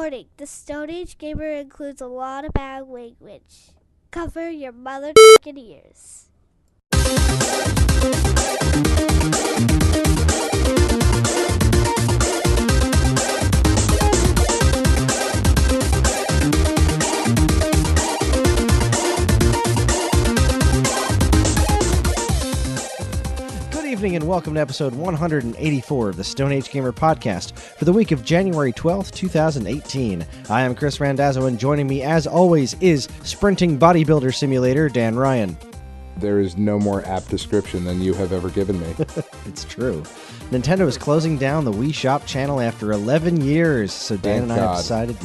Warning, the Stone Age Gamer includes a lot of bad language. Cover your mother ears. Good evening and welcome to episode 184 of the Stone Age Gamer podcast for the week of January 12th, 2018. I am Kris Randazzo, and joining me as always is sprinting bodybuilder simulator Dan Ryan. There is no more apt description than you have ever given me. It's true. Nintendo is closing down the Wii Shop Channel after 11 years, so Dan and I have decided...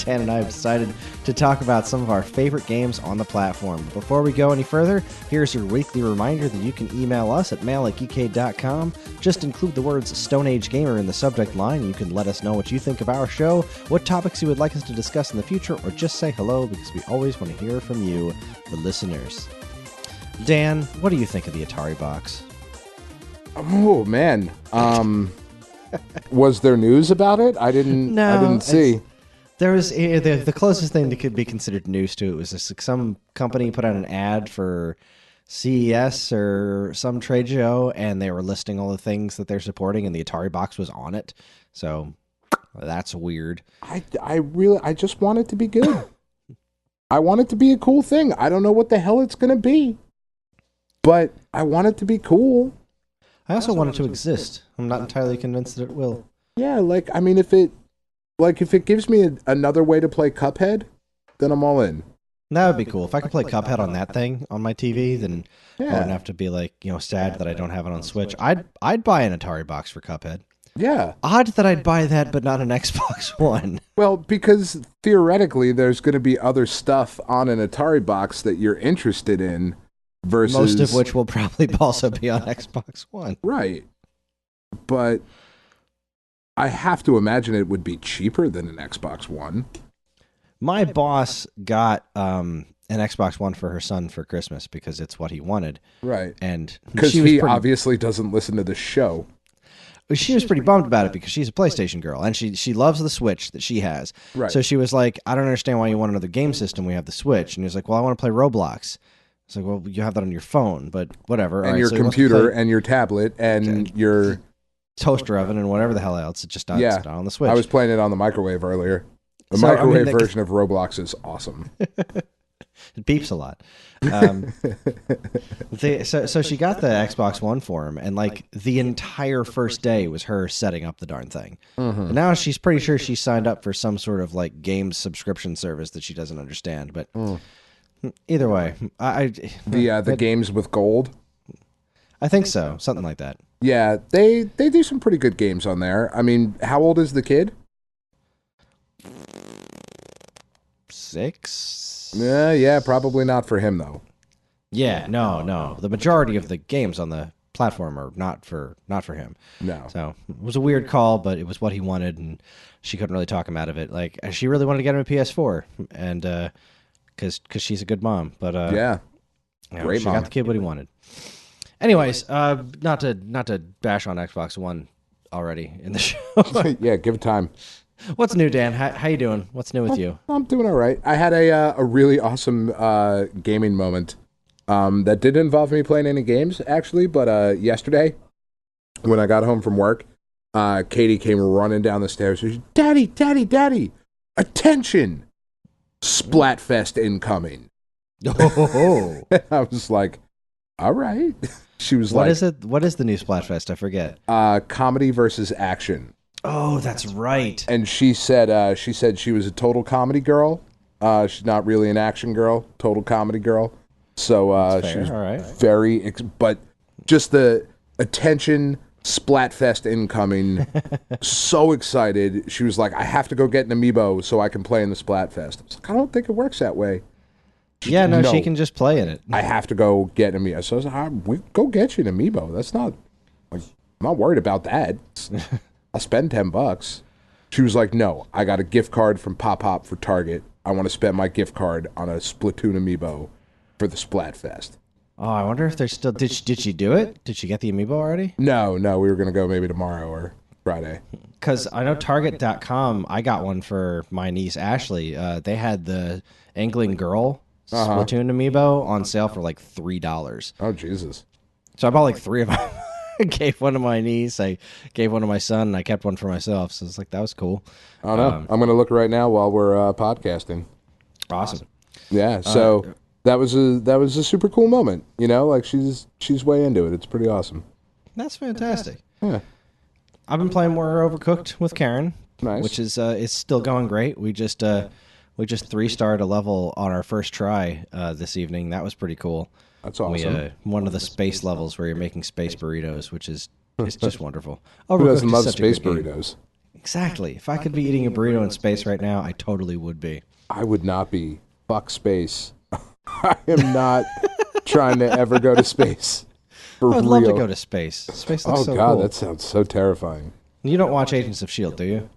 Dan and I have decided to talk about some of our favorite games on the platform. Before we go any further, here's your weekly reminder that you can email us at mail@geekade.com. Just include the words Stone Age Gamer in the subject line. You can let us know what you think of our show, what topics you would like us to discuss in the future, or just say hello, because we always want to hear from you, the listeners. Dan, what do you think of the Atari box? Oh, man. Was there news about it? I didn't see. There was the closest thing that could be considered news to it was some company put out an ad for CES or some trade show, and they were listing all the things that they're supporting, and the Atari box was on it. So that's weird. I just want it to be good. I want it to be a cool thing. I don't know what the hell it's going to be, but I want it to be cool. I also want it to exist. I'm not entirely convinced that it will. Yeah, if it gives me another way to play Cuphead, then I'm all in. That would be cool. If I could play Cuphead on that thing on my TV, then I wouldn't have to be sad that I don't have it on Switch. I'd buy an Atari box for Cuphead. Yeah. Odd that I'd buy that, but not an Xbox One. Well, because theoretically, there's going to be other stuff on an Atari box that you're interested in, versus most of which will probably also be on Xbox One. Right. But I have to imagine it would be cheaper than an Xbox One. My boss got an Xbox One for her son for Christmas because it's what he wanted. Right. And because he obviously doesn't listen to the show. She was pretty bummed about it because she's a PlayStation girl, and she loves the Switch that she has. Right. So she was like, I don't understand why you want another game system. We have the Switch. And he was like, well, I want to play Roblox. It's like, well, you have that on your phone, but whatever. And your computer and your tablet and your toaster oven and whatever the hell else. It's not on the Switch. I was playing it on the microwave earlier. The microwave version of Roblox is awesome. It beeps a lot. So she got the Xbox One for him, and the entire first day was her setting up the darn thing. Mm-hmm. And now she's pretty sure she signed up for some sort of game subscription service that she doesn't understand. But either way, the games with gold. I think so, something like that. Yeah, they do some pretty good games on there. I mean, how old is the kid? 6? Yeah, probably not for him though. Yeah, no. The majority of the games on the platform are not for him. No. So it was a weird call, but it was what he wanted, and she couldn't really talk him out of it. She really wanted to get him a PS4, and because she's a good mom. But great she mom. got the kid what he wanted. Anyways, not to bash on Xbox One already in the show. Yeah, give it time. What's new, Dan? How you doing? What's new with you? I'm doing all right. I had a really awesome gaming moment that didn't involve me playing any games, actually, but yesterday, when I got home from work, Katie came running down the stairs. She said, Daddy, attention! Splatfest incoming. Oh. I was like, all right. She was what is it? What is the new Splatfest? I forget. Comedy versus action. Oh, that's right. And she said she was a total comedy girl. She's not really an action girl, total comedy girl. So she was very, but just the attention, Splatfest incoming. So excited. She was like, I have to go get an amiibo so I can play in the Splatfest. I was like, I don't think it works that way. She can just play in it. I have to go get an amiibo. So I was like, we go get you an amiibo. That's not, I'm not worried about that. I'll spend $10. She was like, no, I got a gift card from Pop Hop for Target. I want to spend my gift card on a Splatoon amiibo for the Splatfest. Oh, I wonder if there's still... Did she do it? Did she get the amiibo already? No, we were going to go maybe tomorrow or Friday. Because I know Target.com, I got one for my niece Ashley. They had the Angling Girl Splatoon amiibo on sale for like $3. Oh, Jesus. So I bought like 3 of them. I gave one to my niece, I gave one to my son, and I kept one for myself. So it's like, that was cool. I don't know. I'm going to look right now while we're podcasting. Awesome. Yeah, so that was a super cool moment. You know, like she's way into it. It's pretty awesome. That's fantastic. Yeah. I've been playing more Overcooked with Karen, nice. Which is it's still going great. We just 3-starred a level on our first try this evening. That was pretty cool. That's awesome. One of the space levels where you're making space burritos, which is it's just wonderful. Who doesn't love space burritos? Exactly. If I could be eating a burrito in space right now, I totally would be. I would not be. Fuck space. I am not trying to ever go to space. For I would love to go to space. Space looks so God, cool. that sounds so terrifying. You don't watch Agents of S.H.I.E.L.D., do you?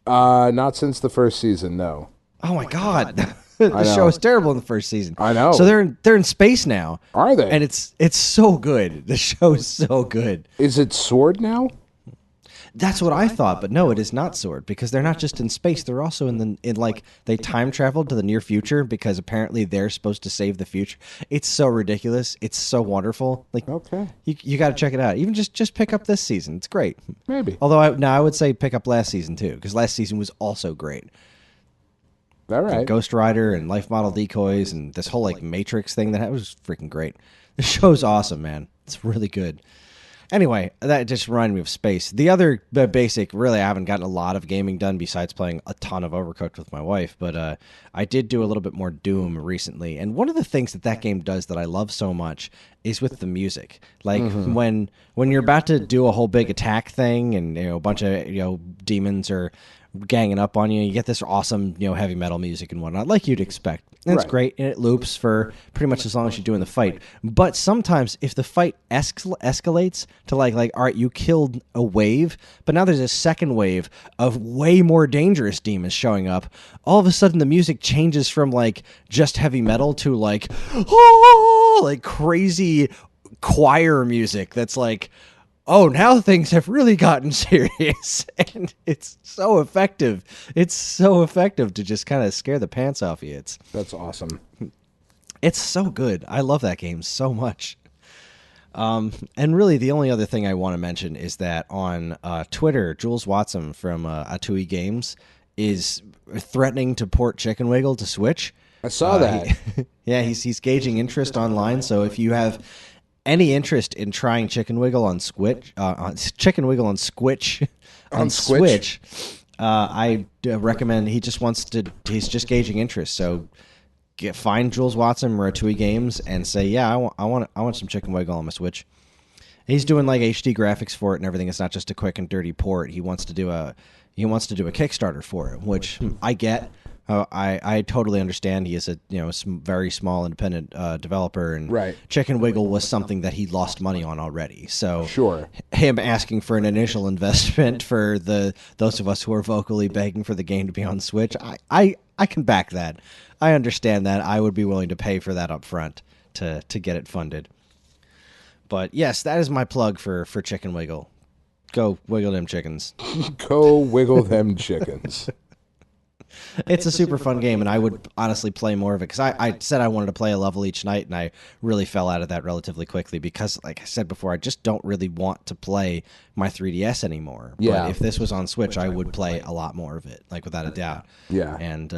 Not since the first season, no. Oh my God. The show is terrible in the first season. I know. So they're in space now. Are they? And it's so good. The show is so good. Is it Sword now? That's what I thought, but no, it is not Sword, because they're not just in space. They're also in like they time traveled to the near future because apparently they're supposed to save the future. It's so ridiculous. It's so wonderful. Like, okay, you got to check it out. Even just pick up this season. It's great. Maybe. Although I would say pick up last season too, because last season was also great. All right. Like Ghost Rider and Life Model Decoys and this whole like Matrix thing that was freaking great. The show's awesome, man. It's really good. Anyway, that just reminded me of space. The other basic, really, I haven't gotten a lot of gaming done besides playing a ton of Overcooked with my wife, but I did do a little bit more Doom recently. And one of the things that game does that I love so much is with the music. Like when you're about to do a whole big attack thing and a bunch of demons are ganging up on you, you get this awesome heavy metal music and whatnot, like you'd expect. And it's great, and it loops for pretty much as long as you're doing the fight. But sometimes if the fight escalates to like all right, you killed a wave, but now there's a second wave of way more dangerous demons showing up, all of a sudden the music changes from like just heavy metal to like crazy choir music that's like, oh, now things have really gotten serious. And it's so effective. It's so effective to just kind of scare the pants off you. That's awesome. It's so good. I love that game so much. And really, the only other thing I want to mention is that on Twitter, Jules Watson from Atui Games is threatening to port Chicken Wiggle to Switch. I saw that. He's gauging interest online. So if you have any interest in trying Chicken Wiggle on Switch, Switch, I recommend. He's just gauging interest. So find Jules Watson or Atui Games and say, yeah, I want some Chicken Wiggle on my Switch. He's doing like HD graphics for it and everything. It's not just a quick and dirty port. He wants to do a Kickstarter for it, which I get. I totally understand. He is a very small independent developer, and Chicken Wiggle was something that he lost money on already. So him asking for an initial investment for those of us who are vocally begging for the game to be on Switch, I can back that. I understand that. I would be willing to pay for that up front to get it funded. But yes, that is my plug for Chicken Wiggle. Go wiggle them chickens. Go wiggle them chickens. It's a super fun game, and I would honestly play more of it because I said I wanted to play a level each night, and I really fell out of that relatively quickly because, like I said before, I just don't really want to play my 3DS anymore. Yeah. But if this was on Switch, I would play a lot more of it, like without a doubt. Yeah. And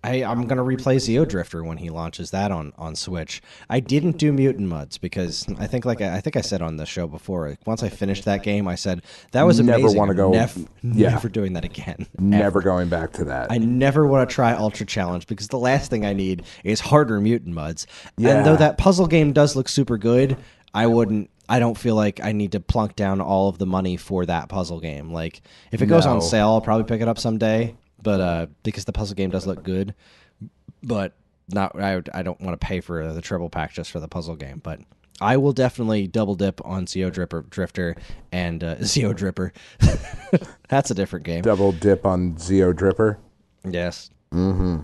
I'm going to replay Zeo Drifter when he launches that on Switch. I didn't do Mutant Muds because I think I said on the show before, once I finished that game, I said, that was amazing. Never want to go. Never doing that again. Never going back to that. I never want to try Ultra Challenge because the last thing I need is harder Mutant Muds. Yeah. And though that puzzle game does look super good, I don't feel like I need to plunk down all of the money for that puzzle game. Like, if it goes on sale, I'll probably pick it up someday. But because the puzzle game does look good, but I don't want to pay for the triple pack just for the puzzle game. But I will definitely double dip on Zeo Drifter and Zeo Dripper. That's a different game. Double dip on Zeo Dripper. Yes. Mm-hmm.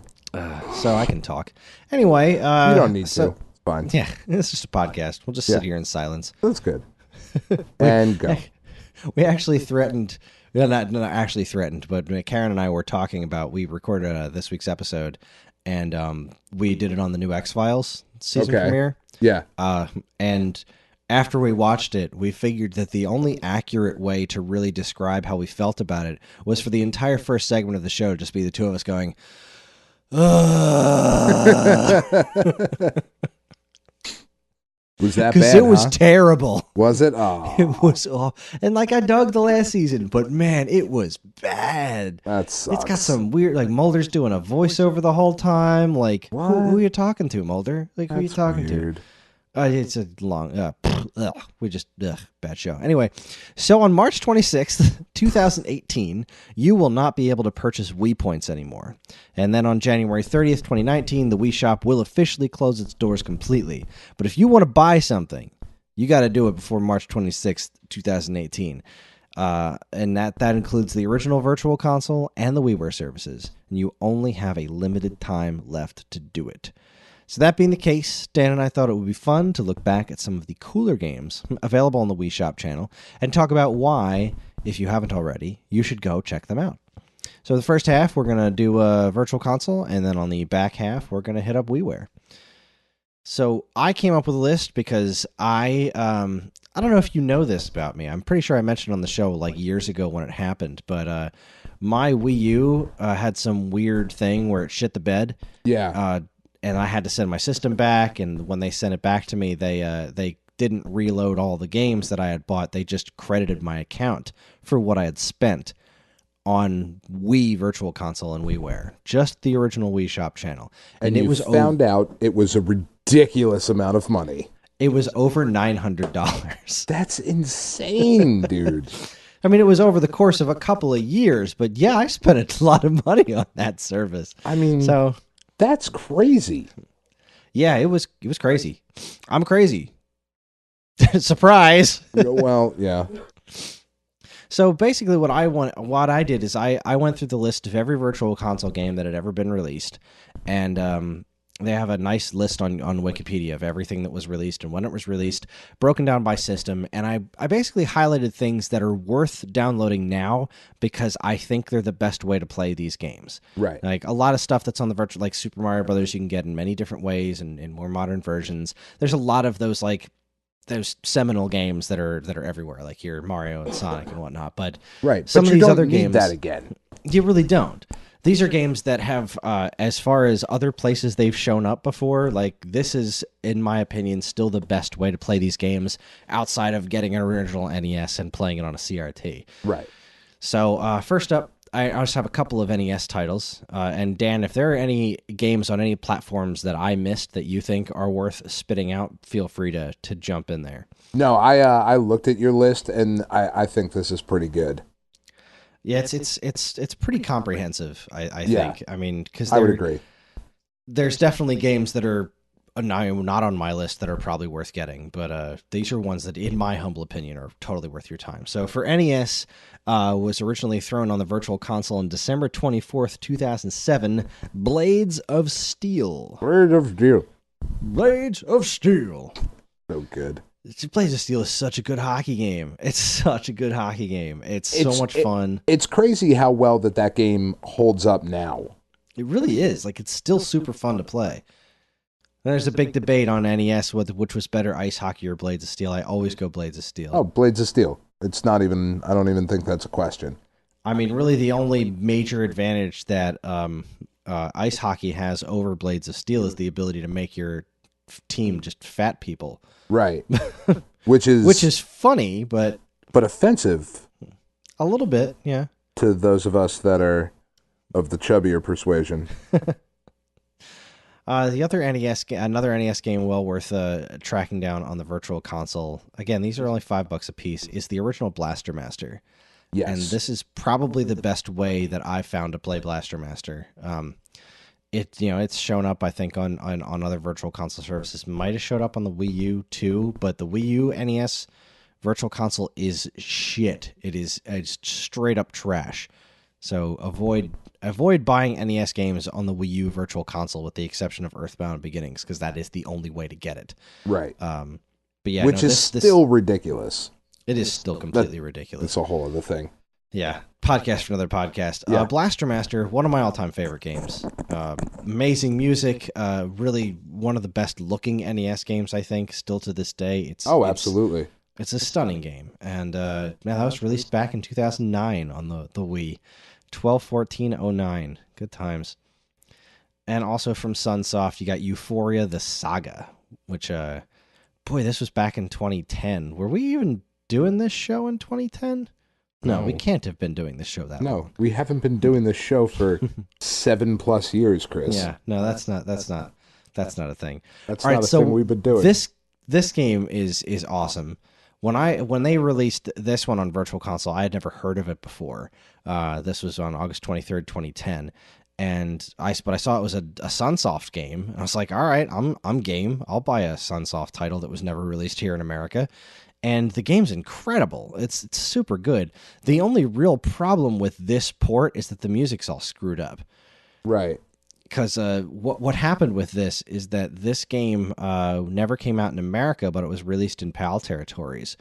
So I can talk anyway. You don't need to. It's fine. Yeah, it's just a podcast. We'll just sit here in silence. That's good. And go. we actually threatened. Well, not actually threatened, but Karen and I were talking about. We recorded this week's episode, and we did it on the new X-Files season premiere. Yeah. And after we watched it, we figured that the only accurate way to really describe how we felt about it was for the entire first segment of the show to just be the two of us going, ugh. Was that bad? Because it was terrible. Was it? Oh. It was awful. And like I dug the last season, but man, it was bad. That sucks. It's got some weird, like Mulder's doing a voiceover the whole time. Like, who are you talking to, Mulder? Like, who are you talking to? It's a long, bad show. Anyway, so on March 26th, 2018, you will not be able to purchase Wii points anymore. And then on January 30th, 2019, the Wii Shop will officially close its doors completely. But if you want to buy something, you got to do it before March 26th, 2018. And that includes the original Virtual Console and the WiiWare services. And you only have a limited time left to do it. So that being the case, Dan and I thought it would be fun to look back at some of the cooler games available on the Wii Shop channel and talk about why, if you haven't already, you should go check them out. So the first half, we're going to do a Virtual Console, and then on the back half, we're going to hit up WiiWare. So I came up with a list because I don't know if you know this about me. I'm pretty sure I mentioned on the show like years ago when it happened, but my Wii U had some weird thing where it shit the bed. Yeah. And I had to send my system back, and when they sent it back to me, they didn't reload all the games that I had bought. They just credited my account for what I had spent on Wii Virtual Console and WiiWare, just the original Wii Shop channel. And it was found out it was a ridiculous amount of money. It was over $900. That's insane, dude. I mean, it was over the course of a couple of years, but yeah, I spent a lot of money on that service. I mean, so that's crazy. Yeah, it was crazy. I'm crazy. Surprise. Well, yeah. So basically what I did is I went through the list of every Virtual Console game that had ever been released, and they have a nice list on Wikipedia of everything that was released and when it was released, broken down by system, and I basically highlighted things that are worth downloading now because I think they're the best way to play these games. Right. Like a lot of stuff that's on the virtual, like Super Mario Brothers, you can get in many different ways and in more modern versions. There's a lot of those those seminal games that are everywhere, like your Mario and Sonic and whatnot. But right, some but of these other need games that again. You really don't. These are games that have, as far as other places they've shown up before, like this is, in my opinion, still the best way to play these games outside of getting an original NES and playing it on a CRT. Right. So first up, I just have a couple of NES titles. And Dan, if there are any games on any platforms that I missed that you think are worth spitting out, feel free to jump in there. No, I looked at your list and I think this is pretty good. Yeah, it's pretty comprehensive, I Yeah. think. I mean, because I would agree. There's definitely games that are not on my list that are probably worth getting, but these are ones that, in my humble opinion, are totally worth your time. So for NES, was originally thrown on the Virtual Console on December 24th, 2007, Blades of Steel. Blades of Steel. Blades of Steel. So good. Blades of Steel is such a good hockey game. It's such a good hockey game. It's so much fun. It's crazy how well that game holds up now. It really is. Like, it's still super fun to play. There's a big debate on NES which was better, Ice Hockey or Blades of Steel. I always go Blades of Steel. Oh, Blades of Steel. It's not even, I don't even think that's a question. I mean, really the only major advantage that Ice Hockey has over Blades of Steel is the ability to make your team just fat people. Right. Which is funny, but offensive. A little bit, yeah. To those of us that are of the chubbier persuasion. Another NES game well worth tracking down on the Virtual Console. Again, these are only $5 a piece. Is the original Blaster Master. Yes. And this is probably the best way that I've found to play Blaster Master. It's shown up, I think, on other Virtual Console services. Might have showed up on the Wii U too, but the Wii U NES Virtual Console is shit. It's straight up trash. So avoid buying NES games on the Wii U Virtual Console, with the exception of Earthbound Beginnings, because that is the only way to get it. Right. But yeah, which is still ridiculous. It is still completely ridiculous. It's a whole other thing. Yeah, podcast for another podcast. Yeah. Blaster Master, one of my all-time favorite games. Amazing music, really one of the best-looking NES games, I think, still to this day. Absolutely. It's a stunning game, and that was released back in 2009 on the Wii. 12/14/09. Good times. And also from Sunsoft, you got Euphoria the Saga, which, boy, this was back in 2010. Were we even doing this show in 2010? No, we can't have been doing this show that long. No, we haven't been doing this show for 7+ years, Chris. Yeah, no, that's not a thing. That's not a thing we've been doing. This game is awesome. When they released this one on Virtual Console, I had never heard of it before. This was on August 23rd, 2010. But I saw it was a Sunsoft game, and I was like, all right, I'm game. I'll buy a Sunsoft title that was never released here in America. And the game's incredible. It's super good. The only real problem with this port is that the music's all screwed up. Right. Because what happened with this is that this game never came out in America, but it was released in PAL territories.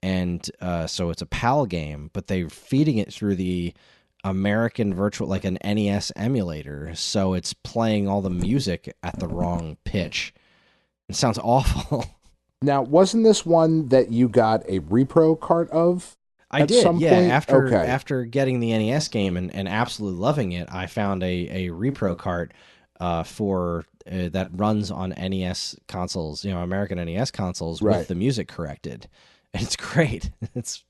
And so it's a PAL game, but they're feeding it through the American virtual, like an NES emulator. So it's playing all the music at the wrong pitch. It sounds awful. Now, wasn't this one that you got a repro cart of? I did, yeah. After getting the NES game and absolutely loving it, I found a repro cart for that runs on NES consoles, American NES consoles with the music corrected, and it's great. It's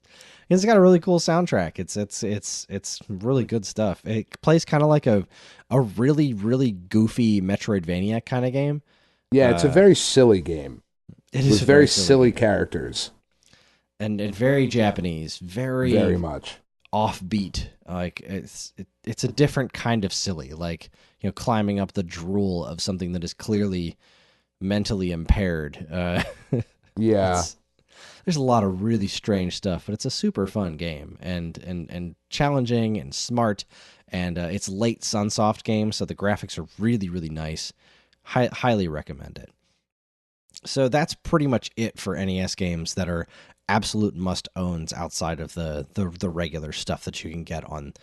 got a really cool soundtrack. It's really good stuff. It plays kind of like a really really goofy Metroidvania kind of game. Yeah, it's a very silly game. It is with very silly characters. And very Japanese, very much offbeat. Like it's a different kind of silly, like climbing up the drool of something that is clearly mentally impaired. Yeah, there's a lot of really strange stuff, but it's a super fun game and challenging and smart. And it's late Sunsoft game, so the graphics are really really nice. Highly recommend it. So that's pretty much it for NES games that are absolute must-owns outside of the regular stuff that you can get on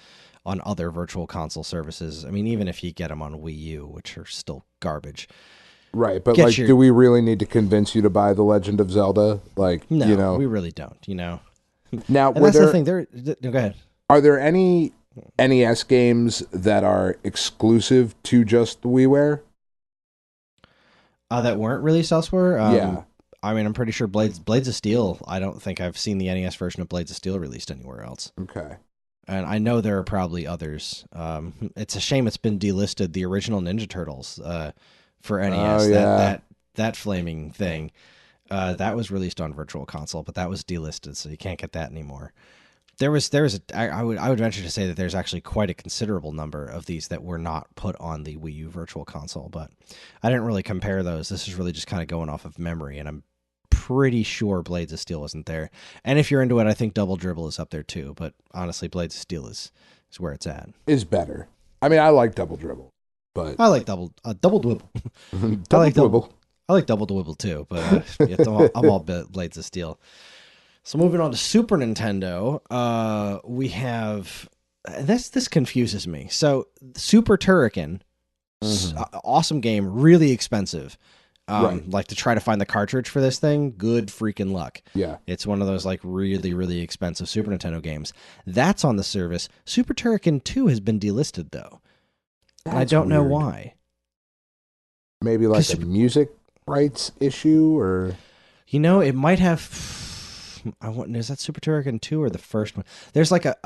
other virtual console services. I mean, even if you get them on Wii U, which are still garbage. Right, but do we really need to convince you to buy The Legend of Zelda? No, we really don't, Now, and that's the thing. No, go ahead. Are there any NES games that are exclusive to just the WiiWare? That weren't released elsewhere? Yeah. I mean, I'm pretty sure Blades of Steel, I don't think I've seen the NES version of Blades of Steel released anywhere else. Okay. And I know there are probably others. It's a shame it's been delisted, the original Ninja Turtles for NES. Oh, yeah. That flaming thing. That was released on Virtual Console, but that was delisted, so you can't get that anymore. I would venture to say that there's actually quite a considerable number of these that were not put on the Wii U Virtual Console, but I didn't really compare those. This is really just kind of going off of memory, and I'm pretty sure Blades of Steel wasn't there. And if you're into it, I think Double Dribble is up there too, but honestly, Blades of Steel is where it's at. Is better. I mean, I like Double Dribble, but I like Double Dwibble. I like Double Dwibble too, but I'm all Blades of Steel. So moving on to Super Nintendo, we have this confuses me. So Super Turrican, awesome game, really expensive. Like to try to find the cartridge for this thing, good freaking luck. Yeah, it's one of those like really really expensive Super Nintendo games. That's on the service. Super Turrican 2 has been delisted though, and I don't know why. Maybe like a music rights issue, or it might have. Is that Super Turrican 2 or the first one? There's like a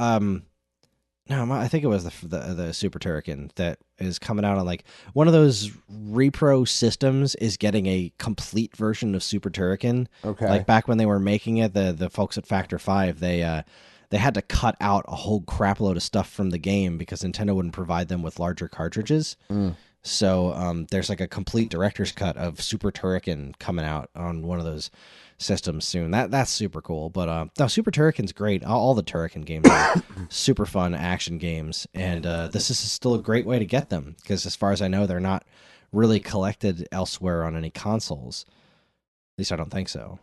no, I think it was the Super Turrican that is coming out on like one of those repro systems is getting a complete version of Super Turrican. Okay, like back when they were making it, the folks at Factor 5 they had to cut out a whole crap load of stuff from the game because Nintendo wouldn't provide them with larger cartridges. So there's like a complete director's cut of Super Turrican coming out on one of those systems soon. That's super cool. But no, Super Turrican's great. All the Turrican games are super fun action games, and this is still a great way to get them because, as far as I know, they're not really collected elsewhere on any consoles. At least I don't think so.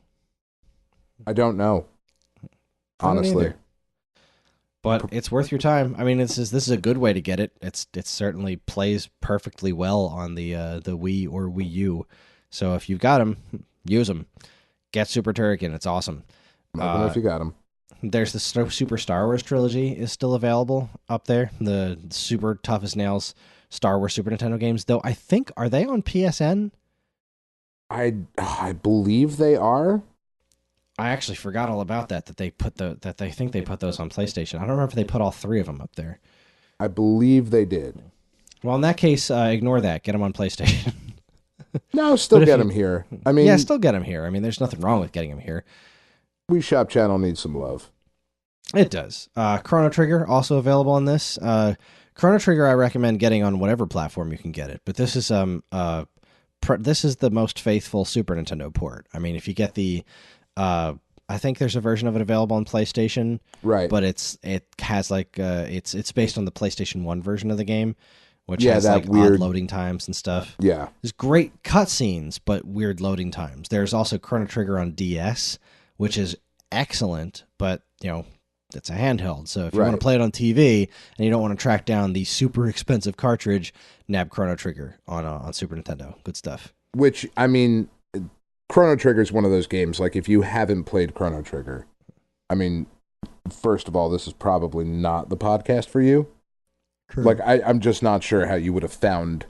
I don't know. honestly. But it's worth your time. I mean, this is a good way to get it. It certainly plays perfectly well on the Wii or Wii U. So if you've got them, use them. Get Super Turrican. It's awesome. Let me know if you got them. There's the Super Star Wars trilogy is still available up there. The super tough as nails Star Wars Super Nintendo games, though. I think, are they on PSN? I believe they are. I actually forgot all about that. That they think they put those on PlayStation. I don't remember if they put all 3 of them up there. I believe they did. Well, in that case, ignore that. Get them on PlayStation. No, still get them here. I mean, yeah, still get them here. I mean, there's nothing wrong with getting them here. Wii Shop Channel needs some love. It does. Chrono Trigger also available on this. Chrono Trigger, I recommend getting on whatever platform you can get it. But this is this is the most faithful Super Nintendo port. I mean, if you get the I think there's a version of it available on PlayStation, right? But it has like it's based on the PlayStation 1 version of the game, which has like weird odd loading times and stuff. Yeah, there's great cutscenes, but weird loading times. There's also Chrono Trigger on DS, which is excellent, but it's a handheld. So if you want to play it on TV and you don't want to track down the super expensive cartridge, nab Chrono Trigger on Super Nintendo. Good stuff. Which, I mean, Chrono Trigger is one of those games, like, if you haven't played Chrono Trigger, I mean, first of all, this is probably not the podcast for you. True. Like, I'm just not sure how you would have found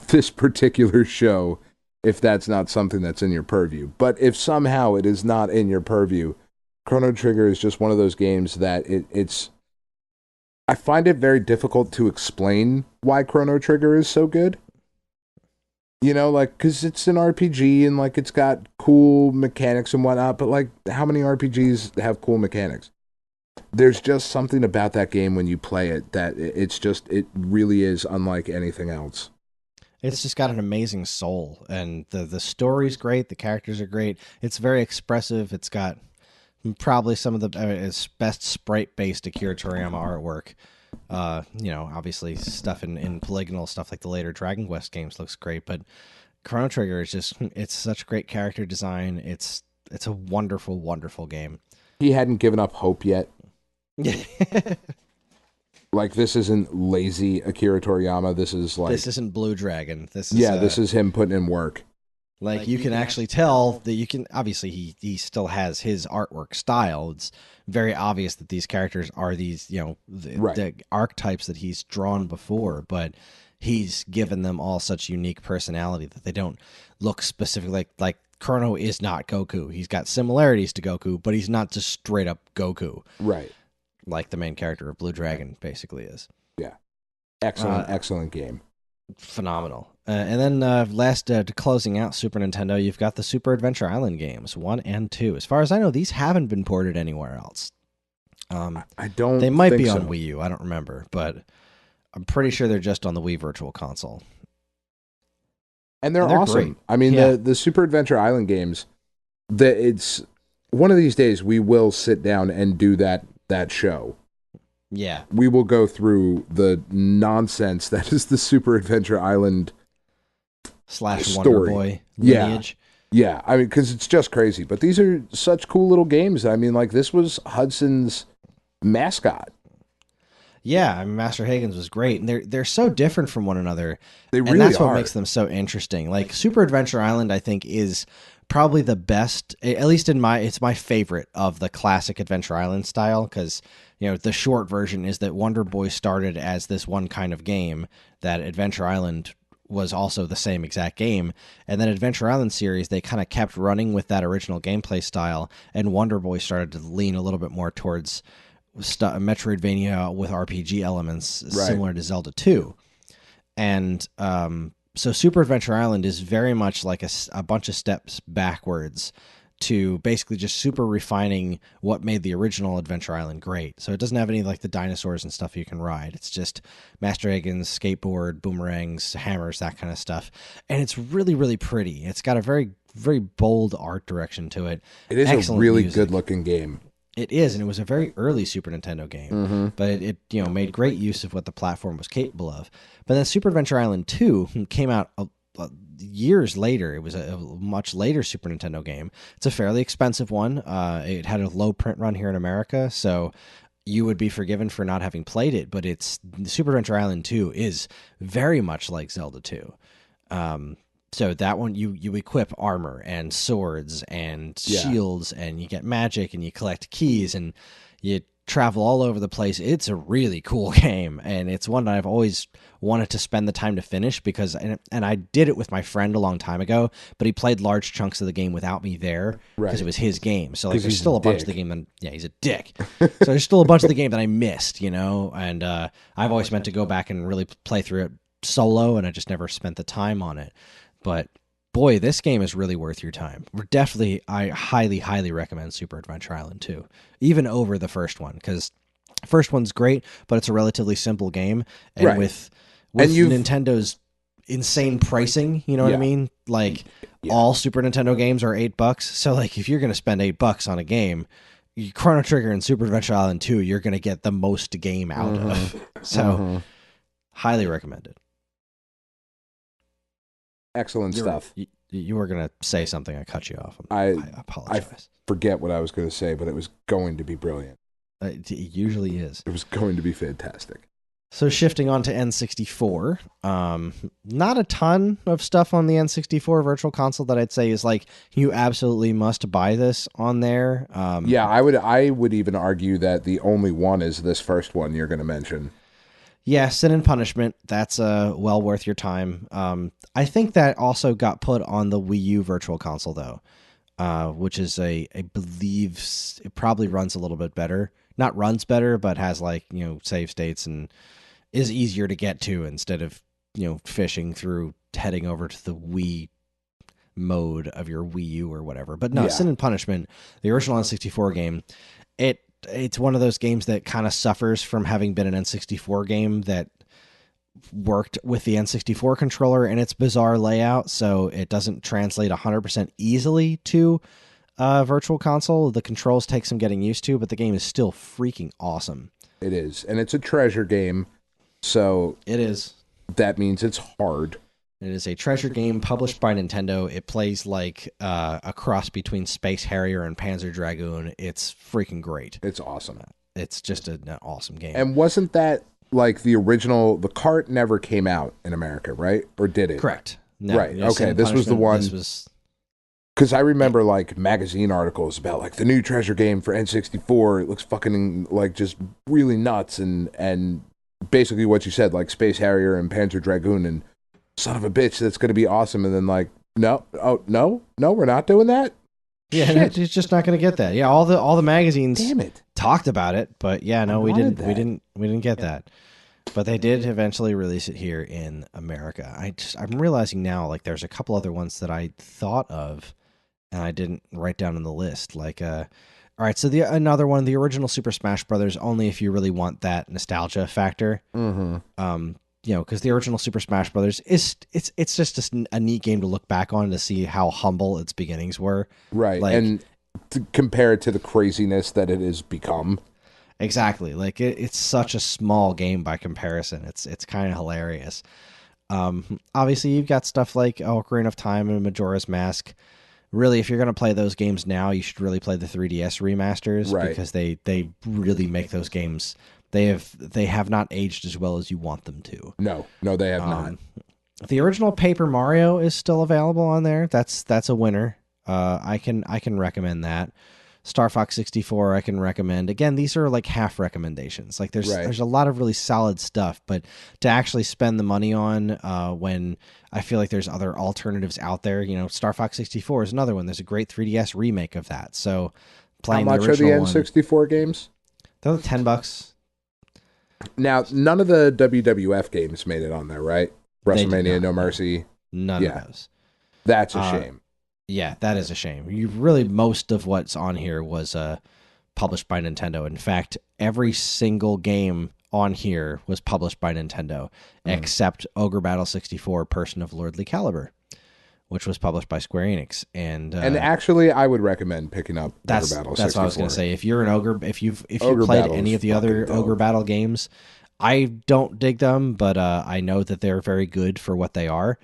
this particular show if that's not something that's in your purview. But if somehow it is not in your purview, Chrono Trigger is just one of those games that it's... I find it very difficult to explain why Chrono Trigger is so good. Like, because it's an RPG and, like, it's got cool mechanics and whatnot, but, like, how many RPGs have cool mechanics? There's just something about that game when you play it that it really is unlike anything else. It's just got an amazing soul, and the story's great, the characters are great, it's very expressive, it's got probably some of its best sprite-based Akira Toriyama artwork. Obviously stuff in polygonal stuff like the later Dragon Quest games looks great, but Chrono Trigger is it's such great character design. It's a wonderful, wonderful game. He hadn't given up hope yet. Like, this isn't lazy Akira Toriyama. This isn't Blue Dragon. This is him putting in work. Like, you can actually tell that obviously he still has his artwork style. It's very obvious that these characters are these, the archetypes that he's drawn before, but he's given them all such unique personality that they don't look specific. Like Chrono is not Goku. He's got similarities to Goku, but he's not just straight up Goku. Right. Like the main character of Blue Dragon basically is. Yeah. Excellent game. Phenomenal. And then closing out Super Nintendo, you've got the Super Adventure Island games 1 and 2. As far as I know, these haven't been ported anywhere else. I don't. They might be so. on Wii U. I don't remember, but I'm pretty sure they're just on the Wii Virtual Console. And they're awesome. Great. I mean, the Super Adventure Island games. It's one of these days we will sit down and do that show. Yeah, we will go through the nonsense that is the Super Adventure Island / Wonder Boy lineage. Yeah. I mean, because it's just crazy. But these are such cool little games. I mean, like, this was Hudson's mascot. Yeah, I mean, Master Higgins was great, and they're so different from one another. They really and that's are. What makes them so interesting. Like, Super Adventure Island, I think, is probably the best, at least it's my favorite of the classic Adventure Island style, because the short version is that Wonder Boy started as this one kind of game, that Adventure Island was also the same exact game, and then Adventure Island series, they kind of kept running with that original gameplay style, and Wonder Boy started to lean a little bit more towards Metroidvania with RPG elements, similar to Zelda 2. And so Super Adventure Island is very much like a bunch of steps backwards to basically just super refining what made the original Adventure Island great. So it doesn't have any like the dinosaurs and stuff you can ride. It's just Master Higgins, skateboard, boomerangs, hammers, that kind of stuff. And it's really, really pretty. It's got a very, very bold art direction to it. It is excellent a really good looking game. It is, and it was a very early Super Nintendo game, but it made great use of what the platform was capable of. But then Super Adventure Island 2 came out years later. It was a much later Super Nintendo game. It's a fairly expensive one. It had a low print run here in America, so you would be forgiven for not having played it, but Super Adventure Island 2 is very much like Zelda 2. So that one, you equip armor and swords and shields, and you get magic, and you collect keys, and you travel all over the place. It's a really cool game, and it's one that I've always wanted to spend the time to finish because, and I did it with my friend a long time ago, but he played large chunks of the game without me there because it was his game. So like, there's still a bunch of the game that, he's a dick. So there's still a bunch of the game that I missed, and I've always meant to go back and really play through it solo, and I just never spent the time on it. But boy, this game is really worth your time. I highly, highly recommend Super Adventure Island 2, even over the first one, because the first one's great, but it's a relatively simple game. And with Nintendo's insane pricing, you know what I mean? Like, all Super Nintendo games are $8. So, like, if you're going to spend $8 on a game, Chrono Trigger and Super Adventure Island 2, you're going to get the most game out of. So, highly recommended. Excellent stuff. You were going to say something. I cut you off. I apologize. I forget what I was going to say, but it was going to be brilliant. It usually is. It was going to be fantastic. So shifting on to N64, not a ton of stuff on the N64 Virtual Console that I'd say is like, you absolutely must buy this on there. I would even argue that the only one is this first one you're going to mention. Yeah, Sin and Punishment, that's well worth your time. I think that also got put on the Wii U Virtual Console, though, which is I believe it probably runs a little bit better. Not runs better, but has like, save states and is easier to get to instead of, fishing through heading over to the Wii mode of your Wii U or whatever. But no, Sin and Punishment, the original N64 game, it's one of those games that kind of suffers from having been an N64 game that worked with the N64 controller and its bizarre layout, so it doesn't translate 100% easily to Virtual Console. The controls take some getting used to, but the game is still freaking awesome. It is, and it's a treasure game, so it is. That means it's hard. It is a treasure game published by Nintendo. It plays like a cross between Space Harrier and Panzer Dragoon. It's freaking great. It's awesome. It's just an awesome game. And wasn't that like the original? The cart never came out in America, right? Or did it? Correct. No, right. Okay. This was the one. This was because I remember like magazine articles about like the new treasure game for N64. It looks fucking like just really nuts, and basically what you said, like Space Harrier and Panzer Dragoon, and son of a bitch, that's going to be awesome. And then like, no, we're not doing that. Yeah, it's just not going to get that. Yeah, all the magazines damn it talked about it, but yeah, no, we didn't get that. But they did eventually release it here in America. I'm realizing now, like, there's a couple other ones that I thought of and I didn't write down on the list. Like, all right, so another one, the original Super Smash Brothers, only if you really want that nostalgia factor. Because the original Super Smash Brothers it's just a neat game to look back on to see how humble its beginnings were. Right, like, and to compare it to the craziness that it has become. Exactly, like it's such a small game by comparison. It's kind of hilarious. Obviously, you've got stuff like Ocarina of Time and Majora's Mask. Really, if you're going to play those games now, you should really play the 3DS remasters, right? Because they really make those games. They have not aged as well as you want them to. No, they have not. The original Paper Mario is still available on there. That's a winner. I can recommend that. Star Fox 64 I can recommend. Again, these are like half recommendations. Like there's a lot of really solid stuff, but to actually spend the money on when I feel like there's other alternatives out there, Star Fox 64 is another one. There's a great 3DS remake of that. So playing how much the original are the N64 games? They're $10. Now, none of the WWF games made it on there, right? WrestleMania, No Mercy. None of those. That's a shame. Yeah, that is a shame. Really, most of what's on here was published by Nintendo. In fact, every single game on here was published by Nintendo, except Ogre Battle 64: Person of Lordly Caliber, which was published by Square Enix. And actually, I would recommend picking up Ogre Battle 64. That's what I was going to say. If you're an Ogre, if you played any of the other Ogre Battle games, I don't dig them, but I know that they're very good for what they are.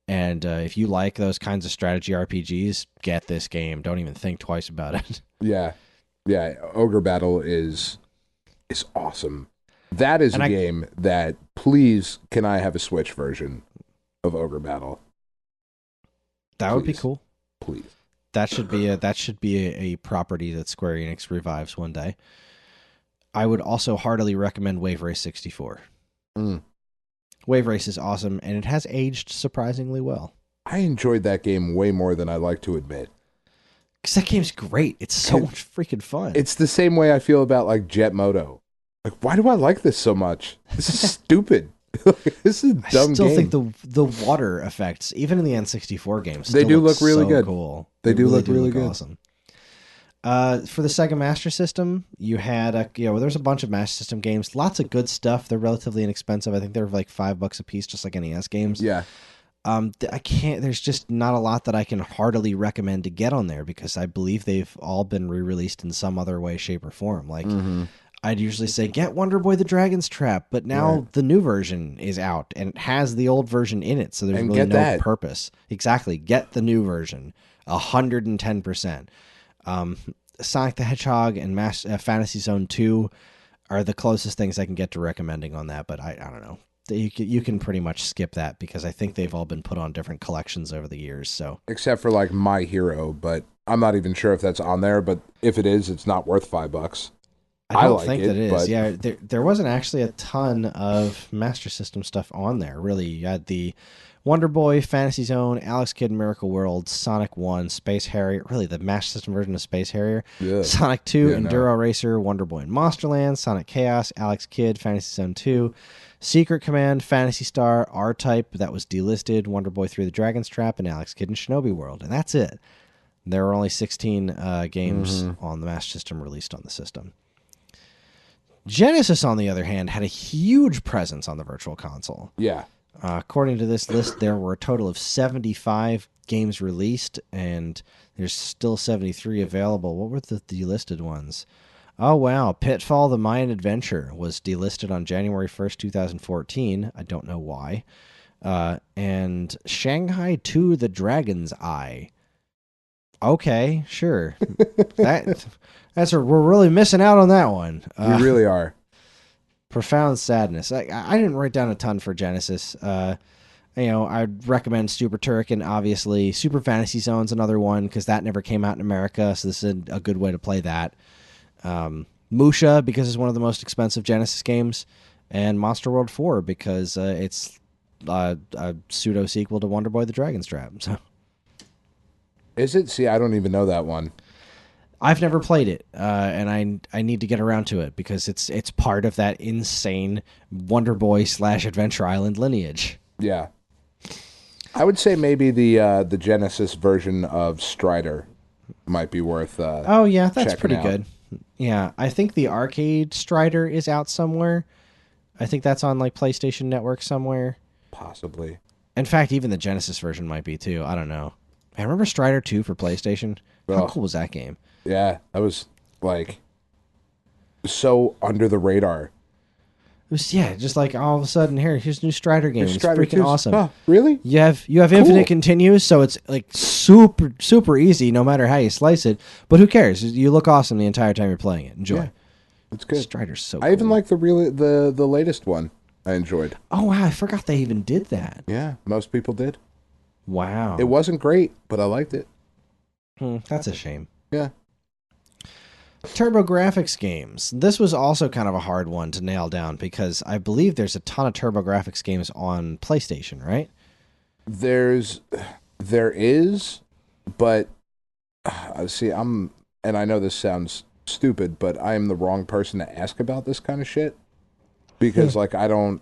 And if you like those kinds of strategy RPGs, get this game. Don't even think twice about it. Yeah. Yeah. Ogre Battle is awesome. That is a game that, please, can I have a Switch version of Ogre Battle? That would be cool. Please. That should be a property that Square Enix revives one day. I would also heartily recommend Wave Race 64. Wave Race is awesome, and it has aged surprisingly well. I enjoyed that game way more than I like to admit. Because that game's great. It's so much freaking fun. It's the same way I feel about like Jet Moto. Like, why do I like this so much? This is stupid. This is a dumb game. I still think the water effects, even in the N64 games, they do look really good. Cool. They do look really good. Awesome. For the Sega Master System, you had there's a bunch of Master System games, lots of good stuff. They're relatively inexpensive. I think they're like $5 a piece, just like NES games. Yeah. There's just not a lot that I can heartily recommend to get on there because I believe they've all been re-released in some other way, shape, or form. Like I'd usually say get Wonder Boy the Dragon's Trap, but now the new version is out and it has the old version in it, so there's really no purpose. Exactly. Get the new version. 110%. Sonic the Hedgehog and Fantasy Zone 2 are the closest things I can get to recommending on that, but I don't know. You can pretty much skip that because I think they've all been put on different collections over the years. So except for like My Hero, but I'm not even sure if that's on there, but if it is, it's not worth $5. I don't think that it is. Yeah, there wasn't actually a ton of Master System stuff on there. Really, you had the Wonder Boy, Fantasy Zone, Alex Kidd in Miracle World, Sonic 1, Space Harrier, really the Master System version of Space Harrier, Sonic 2, Enduro Racer, Wonder Boy in Monsterland, Sonic Chaos, Alex Kidd, Fantasy Zone 2, Secret Command, Fantasy Star, R-Type, that was delisted, Wonder Boy 3 the Dragon's Trap, and Alex Kidd in Shinobi World. And that's it. There were only 16 games on the Master System released on the system. Genesis, on the other hand, had a huge presence on the Virtual Console. Yeah. According to this list, there were a total of 75 games released, and there's still 73 available. What were the delisted ones? Oh, wow. Pitfall the Mayan Adventure was delisted on January 1st, 2014. I don't know why. And Shanghai 2 the Dragon's Eye. Okay, sure. We're really missing out on that one. We really are. Profound sadness. I didn't write down a ton for Genesis. I'd recommend Super Turrican, obviously. Super Fantasy Zone's another one because that never came out in America, so this is a good way to play that. Musha, because it's one of the most expensive Genesis games, and Monster World 4 because it's a pseudo sequel to Wonder Boy the Dragon's Trap. So. Is it? See, I don't even know that one. I've never played it, and I need to get around to it because it's part of that insane Wonder Boy / Adventure Island lineage. Yeah, I would say maybe the Genesis version of Strider might be worth. Oh yeah, that's pretty out. good. Yeah, I think the arcade Strider is out somewhere. I think that's on like PlayStation Network somewhere. Possibly. In fact, even the Genesis version might be too. I don't know. I remember Strider 2 for PlayStation. How cool was that game? Yeah, that was like so under the radar. It was just like all of a sudden here's a new Strider game. It's freaking awesome. Oh, really? You have infinite continues, so it's like super easy no matter how you slice it. But who cares? You look awesome the entire time you're playing it. Enjoy. Yeah, it's good. Strider's so I even like the latest one. I enjoyed. Oh wow, I forgot they even did that. Yeah, most people did. Wow. It wasn't great, but I liked it. That's a shame. Yeah. TurboGrafx games. This was also kind of a hard one to nail down because I believe there's a ton of TurboGrafx games on PlayStation, right? There is, but see, and I know this sounds stupid, but I am the wrong person to ask about this kind of shit because like I don't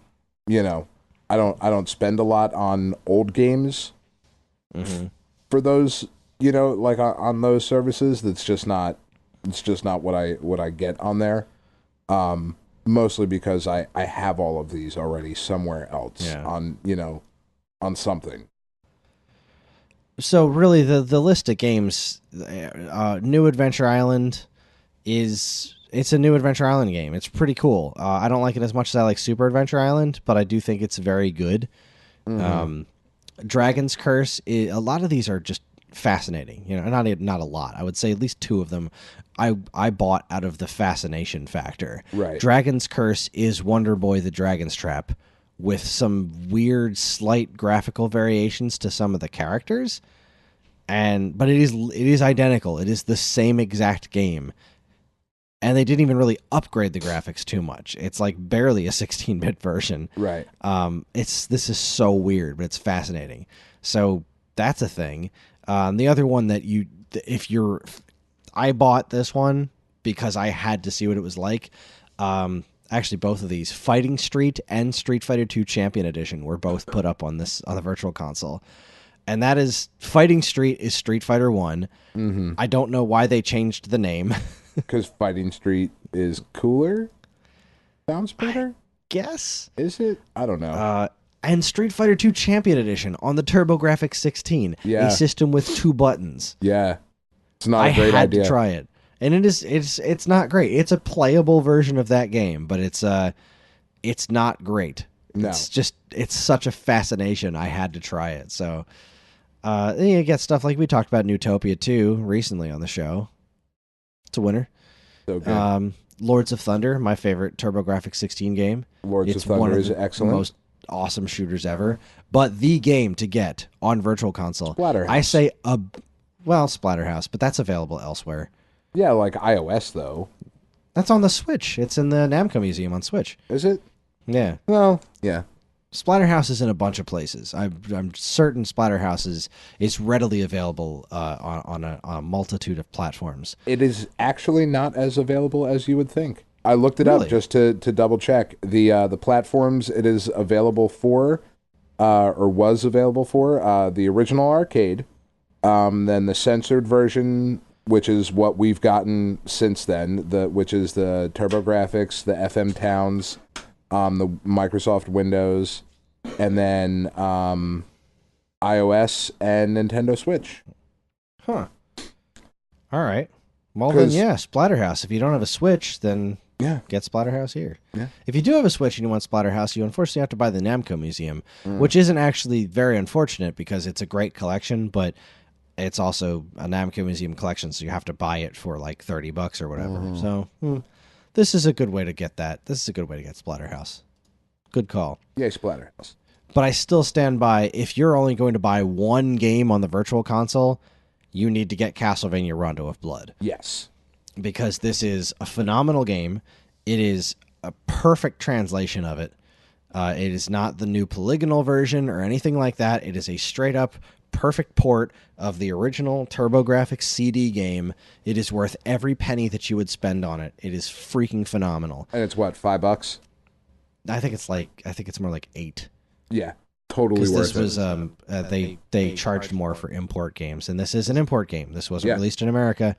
spend a lot on old games for those, like on those services. That's just not. It's just not what I get on there. Mostly because I have all of these already somewhere else on something. So really the list of games, New Adventure Island it's a New Adventure Island game. It's pretty cool. I don't like it as much as I like Super Adventure Island, but I do think it's very good. Dragon's Curse. A lot of these are just fascinating. You know, not a lot. I would say at least 2 of them I bought out of the fascination factor. Right. Dragon's Curse is Wonder Boy the Dragon's Trap with some weird, slight graphical variations to some of the characters, but it is identical. It is the same exact game, and they didn't even really upgrade the graphics too much. It's like barely a 16-bit version. Right. This is so weird, but it's fascinating. So that's a thing. The other one that I bought this one because I had to see what it was like. Actually, both of these, Fighting Street and Street Fighter 2 Champion Edition, were both put up on the Virtual Console. And that is, Fighting Street is Street Fighter 1. Mm-hmm. I don't know why they changed the name. Because Fighting Street is cooler? Sounds better? Guess? Is it? I don't know. And Street Fighter 2 Champion Edition on the TurboGrafx 16. Yeah. A system with 2 buttons. Yeah. It's not a great idea. I had to try it. And it's not great. It's a playable version of that game, but it's not great. No. It's such a fascination. I had to try it. So you get stuff like we talked about Newtopia 2 recently on the show. It's a winner. So good. Lords of Thunder, my favorite TurboGrafx 16 game. Lords of Thunder is excellent. Most awesome shooters ever. But the game to get on Virtual Console. Splatterhouse. I say Splatterhouse, but that's available elsewhere. Yeah, like iOS, though. That's on the Switch. It's in the Namco Museum on Switch. Is it? Yeah. Well, yeah. Splatterhouse is in a bunch of places. I'm certain Splatterhouse is readily available on a multitude of platforms. It is actually not as available as you would think. I looked it up just to double check. The platforms it is available for, or was available for, the original arcade, then the censored version, which is what we've gotten since then, which is the TurboGrafx, the FM Towns, the Microsoft Windows, and then iOS and Nintendo Switch. Huh. All right. Well, then, yeah, Splatterhouse. If you don't have a Switch, then get Splatterhouse here. Yeah. If you do have a Switch and you want Splatterhouse, you unfortunately have to buy the Namco Museum, which isn't actually very unfortunate because it's a great collection, but it's also a Namco Museum collection, so you have to buy it for like $30 or whatever. So this is a good way to get that. This is a good way to get Splatterhouse. Good call. Yay, Splatterhouse. But I still stand by, if you're only going to buy one game on the Virtual Console, you need to get Castlevania Rondo of Blood. Yes. Because this is a phenomenal game. It is a perfect translation of it. It is not the new polygonal version or anything like that. It is a straight-up perfect port of the original TurboGrafx CD game. It is worth every penny that you would spend on it. It is freaking phenomenal. And it's what, $5? I think it's more like $8. Yeah, totally worth it. This was they charged more for import games, and this is an import game. This wasn't released in America,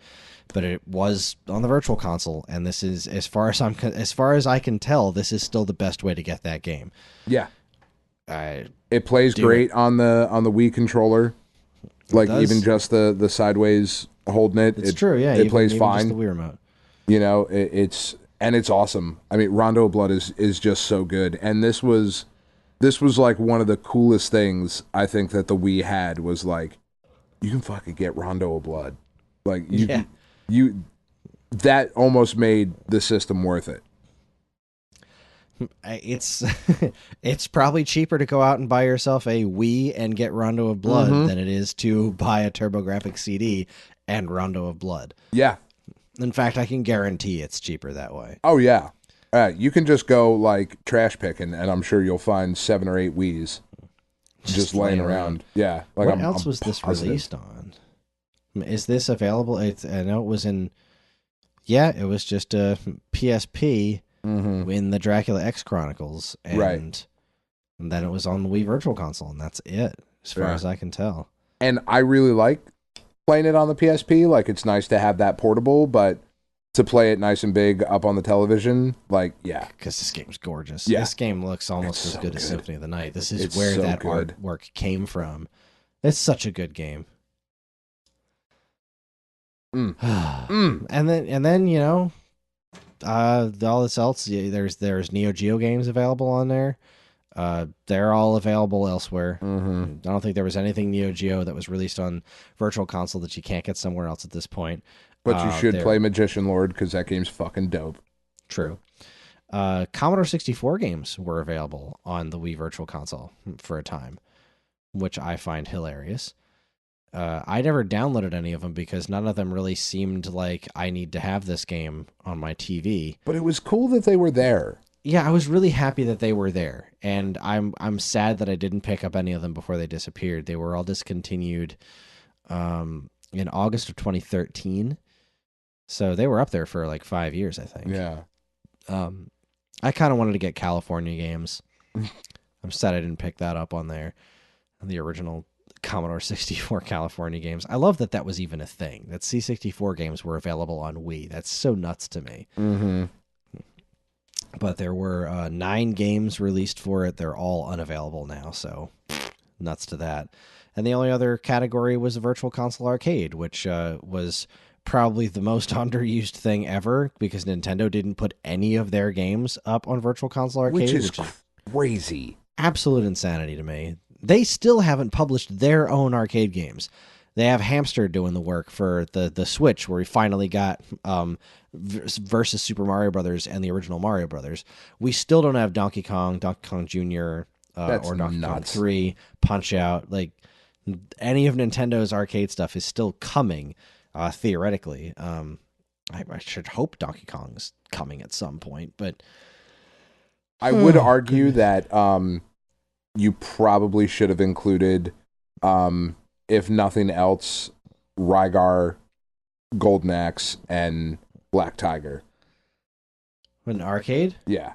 but it was on the Virtual Console, and this is as far as I can tell, this is still the best way to get that game. Yeah. It plays great on the Wii controller, like even just the sideways holding it. It's true, yeah. It plays fine. Just the Wii remote. You know, it's awesome. I mean, Rondo of Blood is just so good, and this was like one of the coolest things I think that the Wii had was like, you can fucking get Rondo of Blood, like you that almost made the system worth it. It's probably cheaper to go out and buy yourself a Wii and get Rondo of Blood than it is to buy a TurboGrafx CD and Rondo of Blood. Yeah. In fact, I can guarantee it's cheaper that way. Oh, yeah. You can just go like trash picking, and I'm sure you'll find 7 or 8 Wiis just laying around. Yeah. Like what else was this released on? Is this available? I know it was in... Yeah, it was just a PSP... in the Dracula X Chronicles, and then it was on the Wii Virtual Console, and that's it, as far as I can tell. And I really like playing it on the PSP. Like, it's nice to have that portable, but to play it nice and big up on the television, like, yeah. Because this game's gorgeous. Yeah. This game looks almost as good as Symphony of the Night. This is It's where so that good. artwork came from. It's such a good game. And then you know, all this else. There's Neo Geo games available on there. They're all available elsewhere. Mm-hmm. I don't think there was anything Neo Geo that was released on Virtual Console that you can't get somewhere else at this point. But you should play Magician Lord because that game's fucking dope. True. Commodore 64 games were available on the Wii Virtual Console for a time, which I find hilarious. I never downloaded any of them because none of them really seemed like I need to have this game on my TV. But it was cool that they were there. Yeah, I was really happy that they were there, and I'm sad that I didn't pick up any of them before they disappeared. They were all discontinued in August of 2013, so they were up there for like 5 years, I think. Yeah. I kind of wanted to get California games. I'm sad I didn't pick that up on there, the original Commodore 64 California games. I love that that was even a thing, that C64 games were available on Wii. That's so nuts to me. Mm-hmm. But there were 9 games released for it. They're all unavailable now, so nuts to that. And the only other category was the Virtual Console Arcade, which was probably the most underused thing ever because Nintendo didn't put any of their games up on Virtual Console Arcade. Which is crazy. Absolute insanity to me. They still haven't published their own arcade games. They have Hamster doing the work for the Switch, where we finally got versus Super Mario Brothers and the original Mario Brothers. We still don't have Donkey Kong Jr. Or Donkey Kong 3, Punch Out. Like, any of Nintendo's arcade stuff is still coming, theoretically. I should hope Donkey Kong's coming at some point, but I would argue that you probably should have included, if nothing else, Rygar, Golden Axe, and Black Tiger. An arcade? Yeah.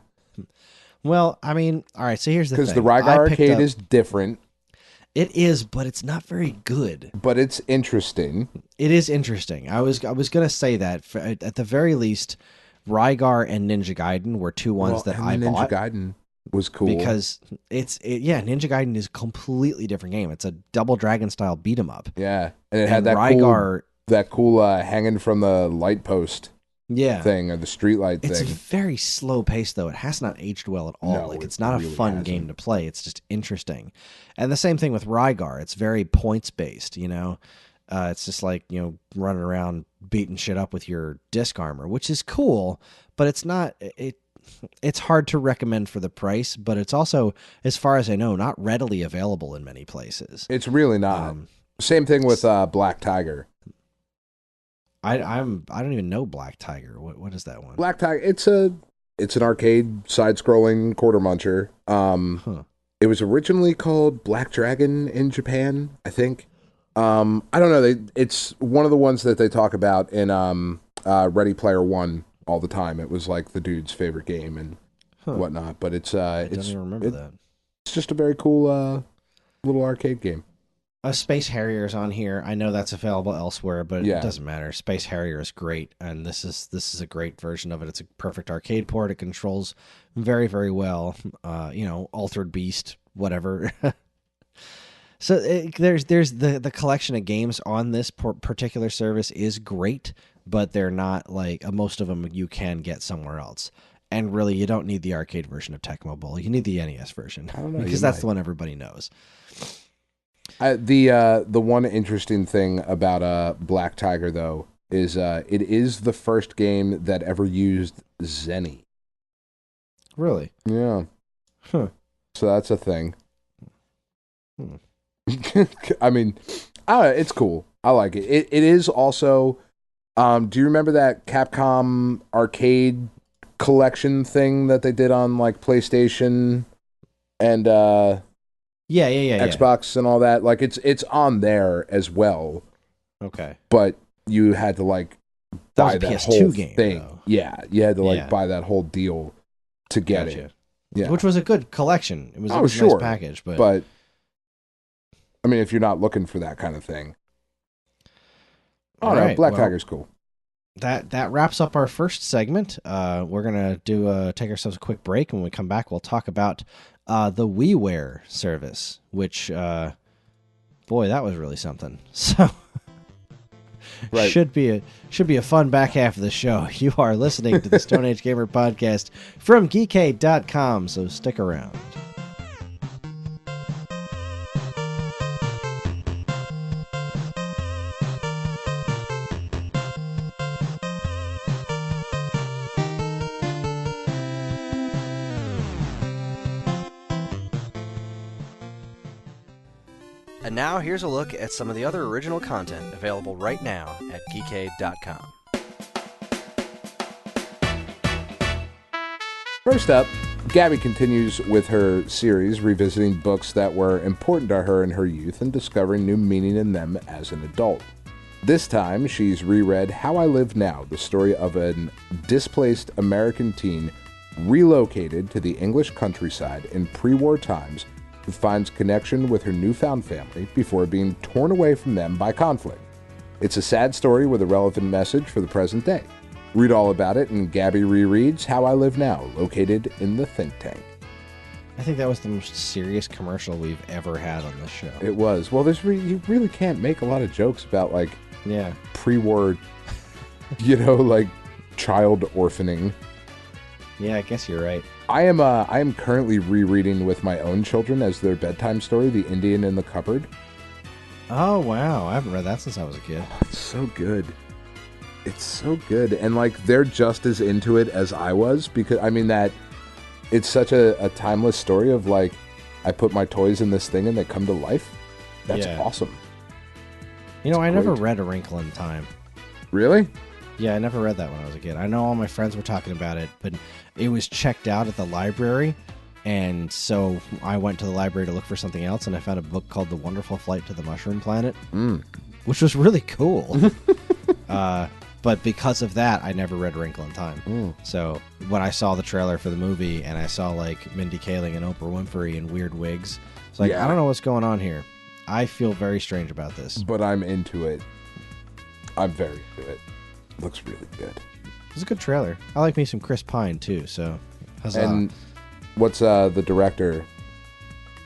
Well, I mean, all right, so here's the thing. Because the Rygar arcade is different. It is, but it's not very good. But it's interesting. It is interesting. I was going to say that. At the very least, Rygar and Ninja Gaiden were two ones that I bought. Ninja Gaiden was cool. Because Ninja Gaiden is a completely different game. It's a Double Dragon style beat 'em up. Yeah, and it had that Rygar, cool hanging from the light post thing, or the street light thing. It's very slow paced though. It has not aged well at all. No, it's not really a fun game to play. It's just interesting. And the same thing with Rygar. It's very points based, it's just like, running around beating shit up with your disc armor, which is cool, but it's not it's hard to recommend for the price, but it's also, as far as I know, not readily available in many places. It's really not. Same thing with Black Tiger. I don't even know Black Tiger. What is that one? Black Tiger. It's an arcade side-scrolling quarter muncher. It was originally called Black Dragon in Japan, I think. I don't know. It's one of the ones that they talk about in Ready Player One all the time. It was like the dude's favorite game and whatnot. But I don't even remember that. It's just a very cool little arcade game. Space Harrier's on here. I know that's available elsewhere, but it doesn't matter. Space Harrier is great, and this is a great version of it. It's a perfect arcade port. It controls very, very well. Altered Beast, whatever. So there's the collection of games on this particular service is great, but they're not like most of them you can get somewhere else. And really, you don't need the arcade version of Tecmo Bowl. You need the NES version. I don't know, because that's the one everybody knows. The one interesting thing about Black Tiger though is it is the first game that ever used Zenny. Really? Yeah. Huh. So that's a thing. I mean, it's cool. I like it. It is also. Do you remember that Capcom arcade collection thing that they did on like PlayStation and Xbox and all that? Like it's on there as well. Okay. But you had to like buy that whole game, thing. Though. Yeah, you had to buy that whole deal to get it. Yeah. Which was a good collection. It was a nice package, but I mean, if you're not looking for that kind of thing. Oh no, Black Tiger's cool. That wraps up our first segment. We're gonna take ourselves a quick break, and when we come back, we'll talk about the WiiWare service, which boy, that was really something. So should be a fun back half of the show. You are listening to the Stone Age Gamer podcast from geekade.com, so stick around. And now here's a look at some of the other original content available right now at geekade.com. First up, Gabby continues with her series revisiting books that were important to her in her youth and discovering new meaning in them as an adult. This time, she's reread How I Live Now, the story of a displaced American teen relocated to the English countryside in pre-war times who finds connection with her newfound family before being torn away from them by conflict. It's a sad story with a relevant message for the present day. Read all about it in Gabby Rereads How I Live Now, located in the Think Tank. I think that was the most serious commercial we've ever had on this show. It was. Well, you really can't make a lot of jokes about, like, pre-war, child orphaning. Yeah, I guess you're right. I am currently rereading with my own children as their bedtime story, The Indian in the Cupboard. Oh, wow. I haven't read that since I was a kid. Oh, it's so good. It's so good. And, they're just as into it as I was, because, that it's such a timeless story of, I put my toys in this thing and they come to life. That's awesome. I never read A Wrinkle in Time. Really? Yeah, I never read that when I was a kid. I know all my friends were talking about it, but it was checked out at the library, and so I went to the library to look for something else, and I found a book called The Wonderful Flight to the Mushroom Planet, which was really cool. But because of that, I never read Wrinkle in Time. So when I saw the trailer for the movie, and I saw, Mindy Kaling and Oprah Winfrey in weird wigs, it's I don't know what's going on here. I feel very strange about this. But I'm into it. I'm very into it. Looks really good. It's a good trailer. I like me some Chris Pine too, so huzzah. And what's the director?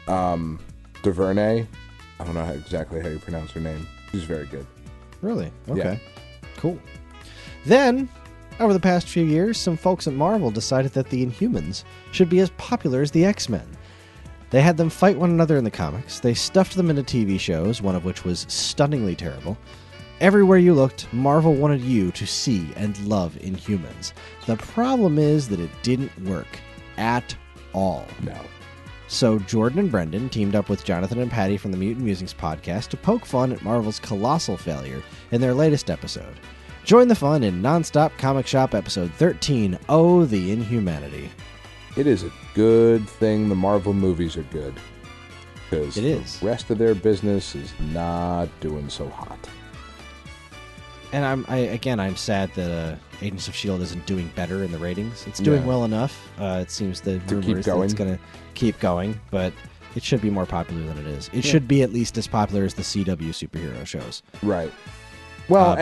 DuVernay? I don't know exactly how you pronounce her name. She's very good. Really? Okay. Yeah. Cool. Then, over the past few years, some folks at Marvel decided that the Inhumans should be as popular as the X-Men. They had them fight one another in the comics. They stuffed them into TV shows, one of which was stunningly terrible. Everywhere you looked, Marvel wanted you to see and love Inhumans. The problem is that it didn't work at all. No. So Jordan and Brendan teamed up with Jonathan and Patty from the Mutant Musings podcast to poke fun at Marvel's colossal failure in their latest episode. Join the fun in Nonstop Comic Shop episode 13, Oh, the Inhumanity. It is a good thing the Marvel movies are good. Because the rest of their business is not doing so hot. And I'm sad that Agents of S.H.I.E.L.D. isn't doing better in the ratings. It's doing well enough. It seems the rumor is that it's going to keep going, but it should be more popular than it is. It should be at least as popular as the CW superhero shows. Right. Well,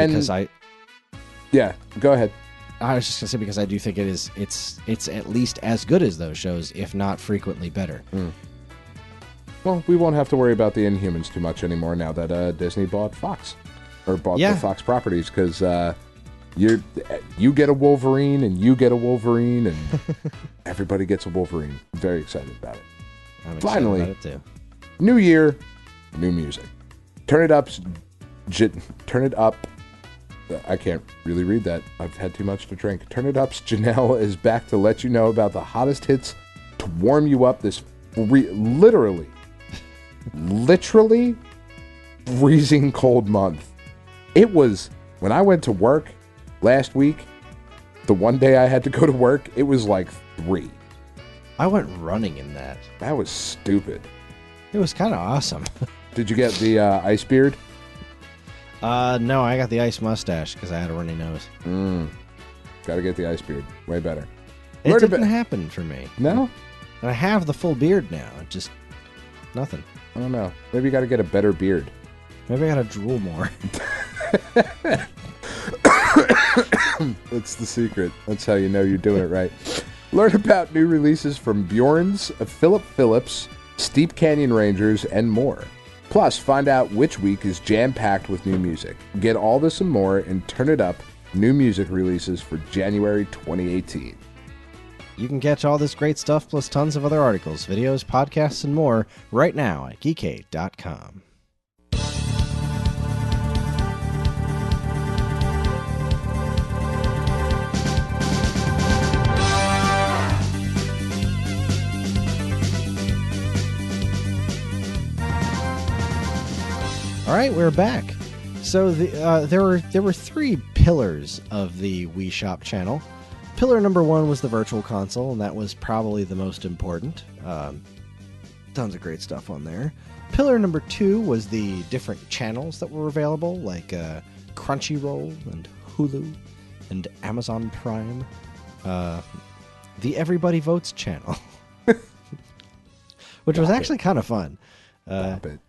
yeah, go ahead. I was just going to say, because I do think it's at least as good as those shows, if not frequently better. Well, we won't have to worry about the Inhumans too much anymore now that Disney bought Fox. Or bought the Fox properties, because you get a Wolverine, and you get a Wolverine, and everybody gets a Wolverine. I'm very excited about it. I'm excited about it too. New year, new music. Turn it up. Turn it up. I can't really read that. I've had too much to drink. Turn It Up's Janelle is back to let you know about the hottest hits to warm you up this literally freezing cold month. It was, when I went to work last week, the one day I had to go to work, it was 3. I went running in that. That was stupid. It was kind of awesome. Did you get the ice beard? No, I got the ice mustache because I had a runny nose. Got to get the ice beard. Way better. It didn't happen for me. No? And I have the full beard now. Just nothing. I don't know. Maybe you got to get a better beard. Maybe I got to drool more. That's the secret. That's how you know you're doing it right. Learn about new releases from Bjorn's, Philip Phillips, Steep Canyon Rangers, and more. Plus, find out which week is jam-packed with new music. Get all this and more in Turn It Up new music releases for January 2018. You can catch all this great stuff plus tons of other articles, videos, podcasts, and more right now at geekade.com. All right, we're back. So there were three pillars of the Wii Shop Channel. Pillar number one was the Virtual Console, and that was probably the most important. Tons of great stuff on there. Pillar number two was the different channels that were available, like Crunchyroll and Hulu and Amazon Prime. The Everybody Votes channel, which was actually kind of fun. Stop it.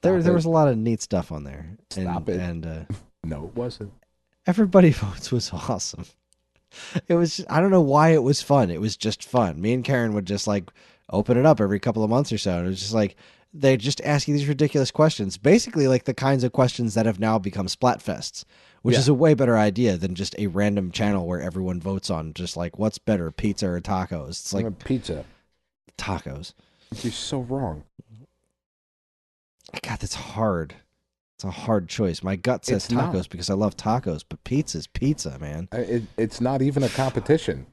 There was a lot of neat stuff on there. Stop it. And no, it wasn't. Everybody Votes was awesome. It was just, I don't know why it was fun. It was just fun. Me and Karen would just like open it up every couple of months or so. And it was just like, they just ask you these ridiculous questions, basically like the kinds of questions that have now become Splatfests, which is a way better idea than just a random channel where everyone votes on just like, what's better, pizza or tacos? It's like pizza. Tacos. You're so wrong. God, that's hard. It's a hard choice. My gut says tacos because I love tacos, but pizza's pizza, man. It's not even a competition.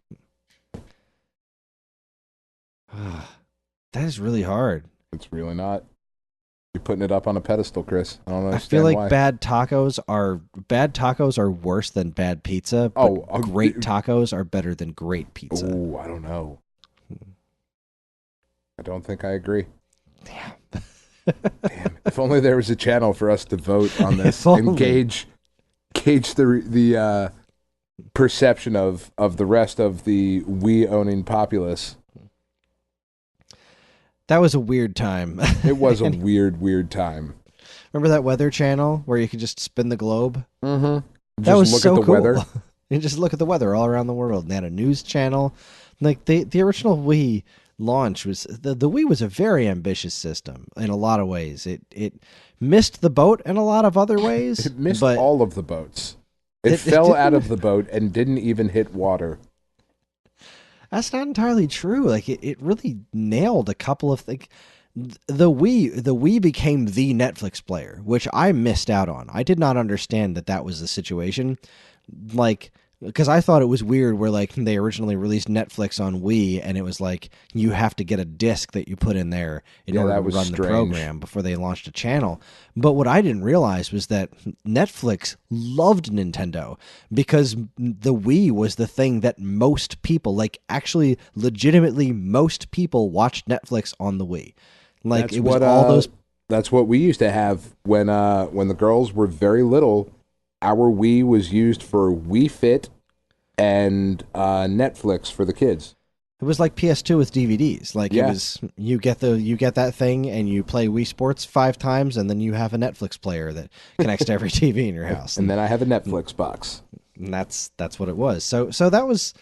That is really hard. It's really not. You're putting it up on a pedestal, Chris. I don't understand. I feel like why. bad tacos are worse than bad pizza. But great tacos are better than great pizza. Oh, I don't know. I don't think I agree. Damn. Damn. If only there was a channel for us to vote on this and gauge the perception of the rest of the Wii owning populace. That was a weird time. It was a weird time. Remember that weather channel where you could just spin the globe? Mm-hmm. That was look so at the cool. weather. You just look at the weather all around the world. And they had a news channel. Like the original Wii launch was the Wii was a very ambitious system in a lot of ways. It missed the boat in a lot of other ways. It missed all of the boats. It fell out of the boat and didn't even hit water. That's not entirely true. Like it really nailed a couple of things. The Wii became the Netflix player, which I missed out on. I did not understand that was the situation. Like, because I thought it was weird where like they originally released Netflix on Wii and it was like you have to get a disc that you put in there in order to run the program before they launched a channel. But what I didn't realize was that Netflix loved Nintendo because the Wii was the thing that most people, like actually legitimately most people watched Netflix on the Wii. Like that's it was all those. That's what we used to have when the girls were very little. Our Wii was used for Wii Fit and Netflix for the kids. It was like PS2 with DVDs. Like it was you get that thing and you play Wii Sports 5 times and then you have a Netflix player that connects to every TV in your house. And then I have a Netflix box. And that's what it was. So that was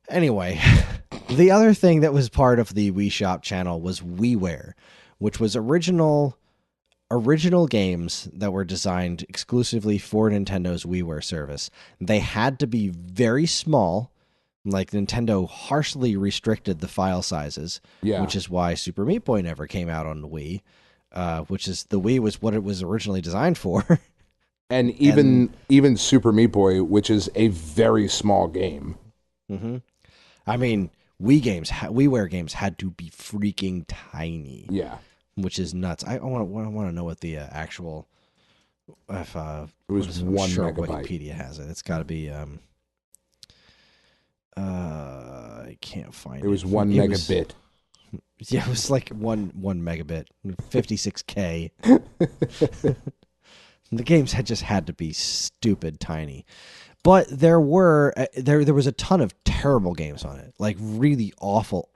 anyway. The other thing that was part of the Wii Shop channel was WiiWare, which was original games that were designed exclusively for Nintendo's WiiWare service. They had to be very small. Like Nintendo harshly restricted the file sizes, which is why Super Meat Boy never came out on the Wii, which is the Wii was what it was originally designed for. And even Super Meat Boy, which is a very small game. Mm-hmm. I mean, WiiWare games had to be freaking tiny. Yeah. Which is nuts. I want to know what the actual. If it was 1 megabyte. Wikipedia has it. It's got to be. I can't find it. It was 1 megabit. It was like one megabit, 56K. The games had to be stupid tiny, but there was a ton of terrible games on it, like really awful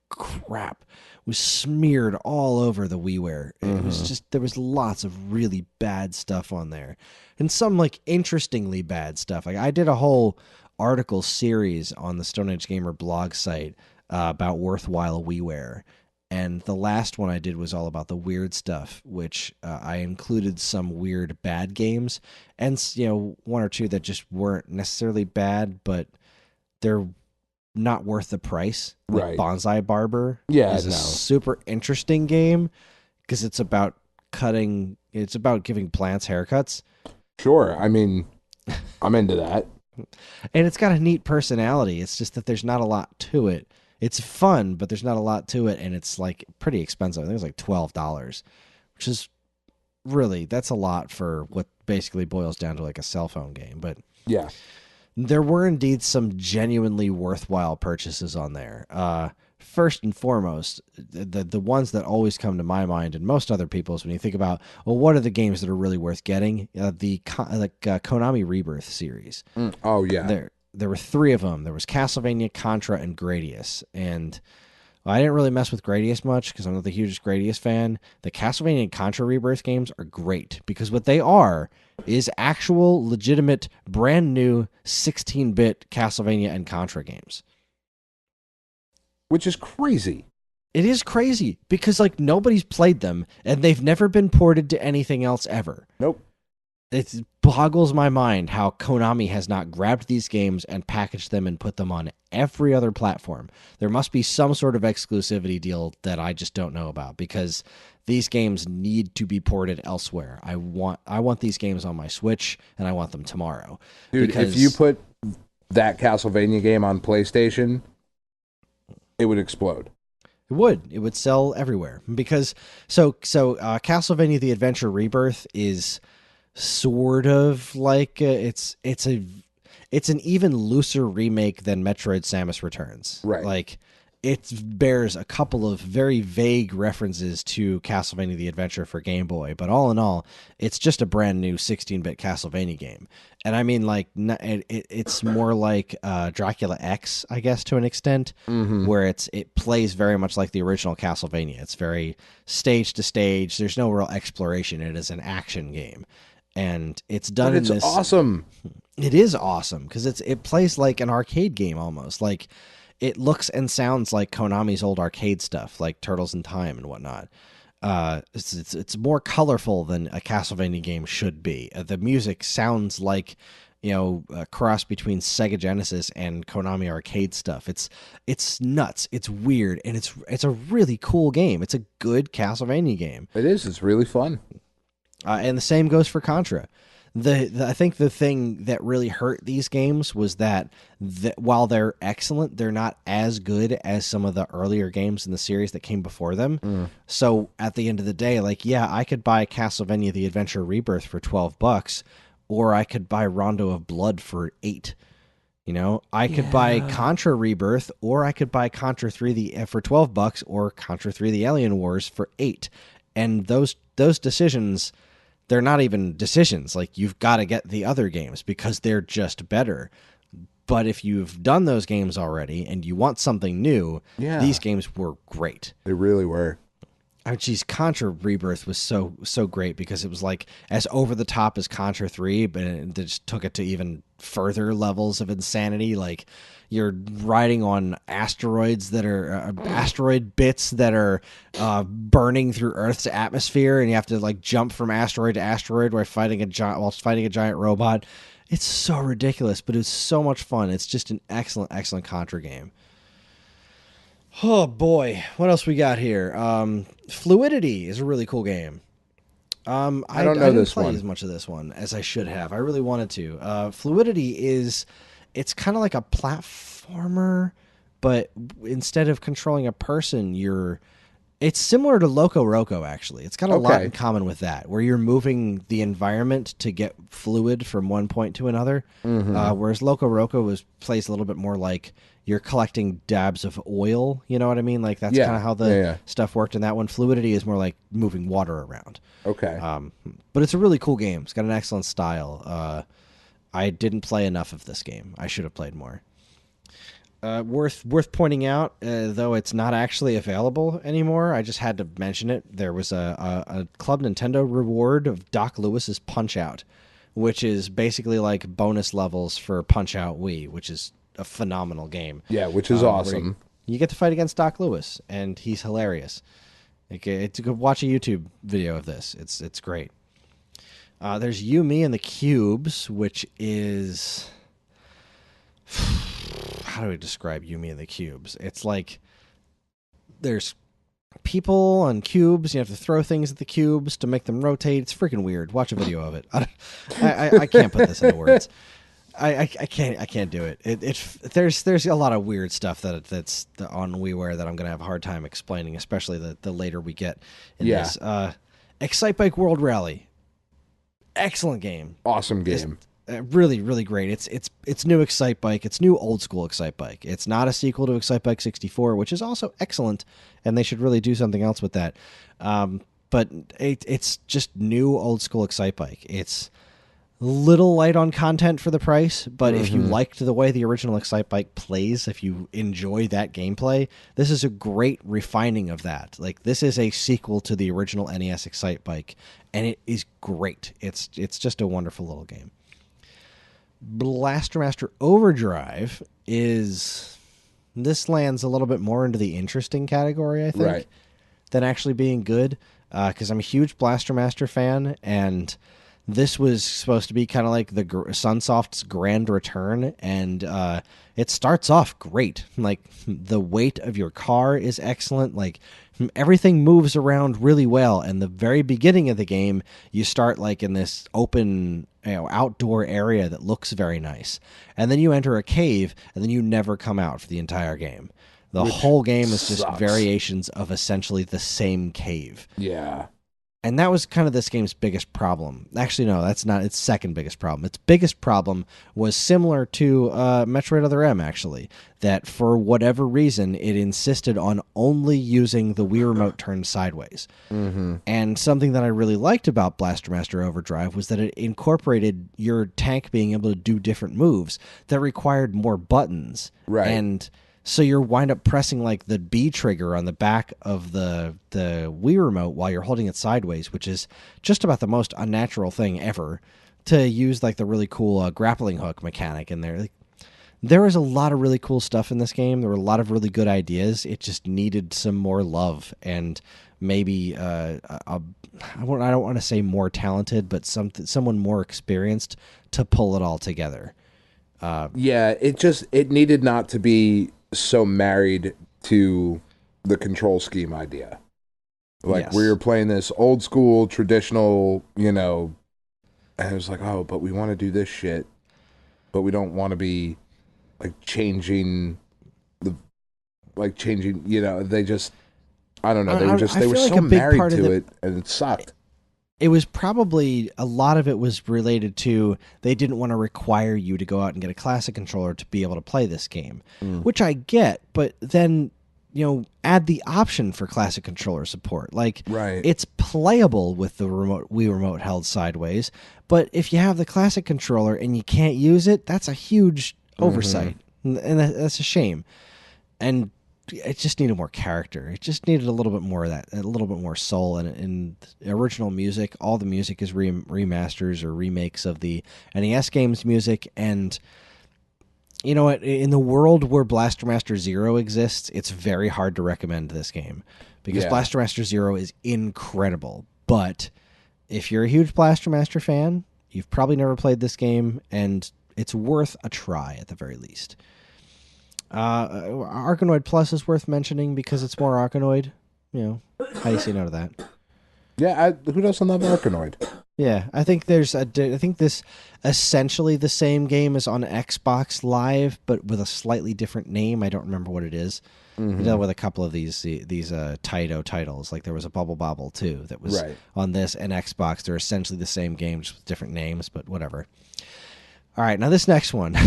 crap was smeared all over the WiiWare. It was just, there was lots of really bad stuff on there and some like interestingly bad stuff. Like I did a whole article series on the Stone Age Gamer blog site about worthwhile WiiWare. And the last one I did was all about the weird stuff, which I included some weird bad games and, one or two that just weren't necessarily bad, but they're not worth the price. Like right. Bonsai Barber is a super interesting game because it's about giving plants haircuts. Sure. I mean, I'm into that. And it's got a neat personality. It's just that there's not a lot to it. It's fun, but there's not a lot to it, and it's like pretty expensive. I think it's like $12, which is really, that's a lot for what basically boils down to like a cell phone game. But yeah, there were indeed some genuinely worthwhile purchases on there. First and foremost, the ones that always come to my mind and most other people's when you think about, well, what are the games that are really worth getting? The Konami Rebirth series. Oh yeah. There were 3 of them. There was Castlevania, Contra, and Gradius. And I didn't really mess with Gradius much because I'm not the hugest Gradius fan. The Castlevania and Contra Rebirth games are great because what they are is actual, legitimate, brand new 16-bit Castlevania and Contra games. Which is crazy. It is crazy because like nobody's played them and they've never been ported to anything else ever. Nope. It boggles my mind how Konami has not grabbed these games and packaged them and put them on every other platform. There must be some sort of exclusivity deal that I just don't know about because these games need to be ported elsewhere. I want these games on my Switch and I want them tomorrow. Dude, if you put that Castlevania game on PlayStation, it would explode. It would sell everywhere because Castlevania The Adventure Rebirth is sort of like it's an even looser remake than Metroid Samus Returns. Right. Like it bears a couple of very vague references to Castlevania The Adventure for Game Boy, but all in all, it's just a brand new 16-bit Castlevania game. And I mean, like, it's more like Dracula X, I guess, to an extent, where it plays very much like the original Castlevania. It's very stage to stage. There's no real exploration. It is an action game. And it's done but it's awesome. It is awesome because it plays like an arcade game almost. Like it looks and sounds like Konami's old arcade stuff, like Turtles in Time and whatnot. It's more colorful than a Castlevania game should be. The music sounds like a cross between Sega Genesis and Konami arcade stuff. It's nuts. It's weird, and it's a really cool game. It's a good Castlevania game. It is. It's really fun. And the same goes for Contra. I think the thing that really hurt these games was that while they're excellent, they're not as good as some of the earlier games in the series that came before them. So at the end of the day, like, yeah, I could buy Castlevania The Adventure Rebirth for $12, or I could buy Rondo of Blood for $8. I could buy Contra Rebirth, or I could buy Contra 3 for $12, or Contra 3 The Alien Wars for $8. And those decisions, they're not even decisions. Like, you've got to get the other games because they're just better. But if you've done those games already and you want something new, these games were great. They really were. Oh, geez, Contra Rebirth was so great because it was like as over the top as Contra 3, but it just took it to even further levels of insanity. Like, you're riding on asteroids that are asteroid bits that are burning through Earth's atmosphere, and you have to like jump from asteroid to asteroid while fighting a giant robot. It's so ridiculous, but it's so much fun. It's just an excellent Contra game. Oh boy, what else we got here? Fluidity is a really cool game. I don't know this one. I didn't play as much of this one as I should have. I really wanted to. Fluidity it's kind of like a platformer, but instead of controlling a person, it's similar to Loco Roco, actually. It's got a lot in common with that, where you're moving the environment to get fluid from one point to another. Whereas Loco Roco plays a little bit more like you're collecting dabs of oil. You know what I mean? Like, that's kind of how the stuff worked in that one. Fluidity is more like moving water around. Okay. But it's a really cool game. It's got an excellent style. I didn't play enough of this game. I should have played more. Worth pointing out, though it's not actually available anymore, I just had to mention it. There was a Club Nintendo reward of Doc Lewis's Punch-Out, which is basically like bonus levels for Punch-Out Wii, which is a phenomenal game. Yeah, which is awesome. You get to fight against Doc Lewis, and he's hilarious. Watch a YouTube video of this. It's great. There's You, Me, and the Cubes, which is... How do we describe You, Me, and the Cubes? It's like there's people on cubes. You have to throw things at the cubes to make them rotate. It's freaking weird. Watch a video of it. I can't put this into words. I can't do it. There's a lot of weird stuff that's on WiiWare that I'm gonna have a hard time explaining, especially the later we get in this. Excitebike World Rally. Excellent game. Awesome game. Really, really great. It's new Excitebike. It's new old school Excitebike. It's not a sequel to Excitebike 64, which is also excellent, and they should really do something else with that. But it's just new old school Excitebike. It's little light on content for the price, but if you liked the way the original Excitebike plays, if you enjoy that gameplay, this is a great refining of that. Like, this is a sequel to the original NES Excitebike, and it is great. It's just a wonderful little game. Blaster Master Overdrive this lands a little bit more into the interesting category, I think, than actually being good, because I'm a huge Blaster Master fan, and this was supposed to be kind of like the Sunsoft's grand return, and it starts off great. Like, the weight of your car is excellent. Like, everything moves around really well, and the very beginning of the game, you start like in this open, outdoor area that looks very nice, and then you enter a cave, and then you never come out for the entire game. The whole game is just variations of essentially the same cave. Yeah. And that was kind of this game's biggest problem. Actually, no, that's not its second biggest problem. Its biggest problem was similar to Metroid Other M, actually, that for whatever reason, it insisted on only using the Wii Remote turned sideways. And something that I really liked about Blaster Master Overdrive was that it incorporated your tank being able to do different moves that required more buttons. Right. And so you wind up pressing like the B trigger on the back of the Wii Remote while you're holding it sideways, which is just about the most unnatural thing ever, to use like the really cool grappling hook mechanic in there. Like, there was a lot of really cool stuff in this game. There were a lot of really good ideas. It just needed some more love, and maybe I don't want to say more talented, but someone more experienced to pull it all together. It needed not to be so married to the control scheme idea. Like, we were playing this old school traditional, and it was like, oh, but we want to do this shit, but we don't want to be like changing, they just, I don't know, they were so married to it, and it sucked. It was probably, a lot of it was related to, they didn't want to require you to go out and get a classic controller to be able to play this game, which I get, but then, add the option for classic controller support. Like, it's playable with the Wii Remote held sideways, but if you have the classic controller and you can't use it, that's a huge oversight, and that's a shame. And it just needed more character. It just needed a little bit more of that, a little bit more soul. And original music, all the music is remasters or remakes of the NES games music. And you know what? In the world where Blaster Master Zero exists, it's very hard to recommend this game, because Blaster Master Zero is incredible. But if you're a huge Blaster Master fan, you've probably never played this game, and it's worth a try at the very least. Arkanoid Plus is worth mentioning because it's more Arkanoid. How do you say no to that? Yeah, who doesn't love Arkanoid? Yeah, I think this essentially the same game as on Xbox Live, but with a slightly different name. I don't remember what it is. We dealt with a couple of these Taito titles. Like, there was a Bubble Bobble too that was on this and Xbox. They're essentially the same games with different names, but whatever. All right, now this next one.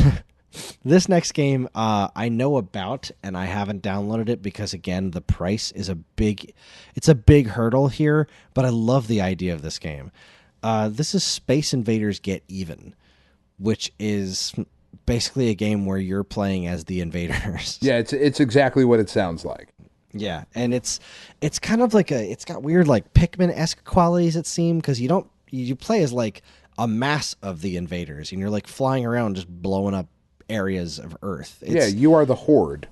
This next game I know about, and I haven't downloaded it because, again, the price is a big hurdle here, but I love the idea of this game. This is Space Invaders Get Even, which is basically a game where you're playing as the invaders. Yeah, it's exactly what it sounds like. Yeah, and it's kind of like it's got weird like Pikmin-esque qualities, it seems, because you play as like a mass of the invaders, and you're like flying around just blowing up areas of Earth. You are the Horde.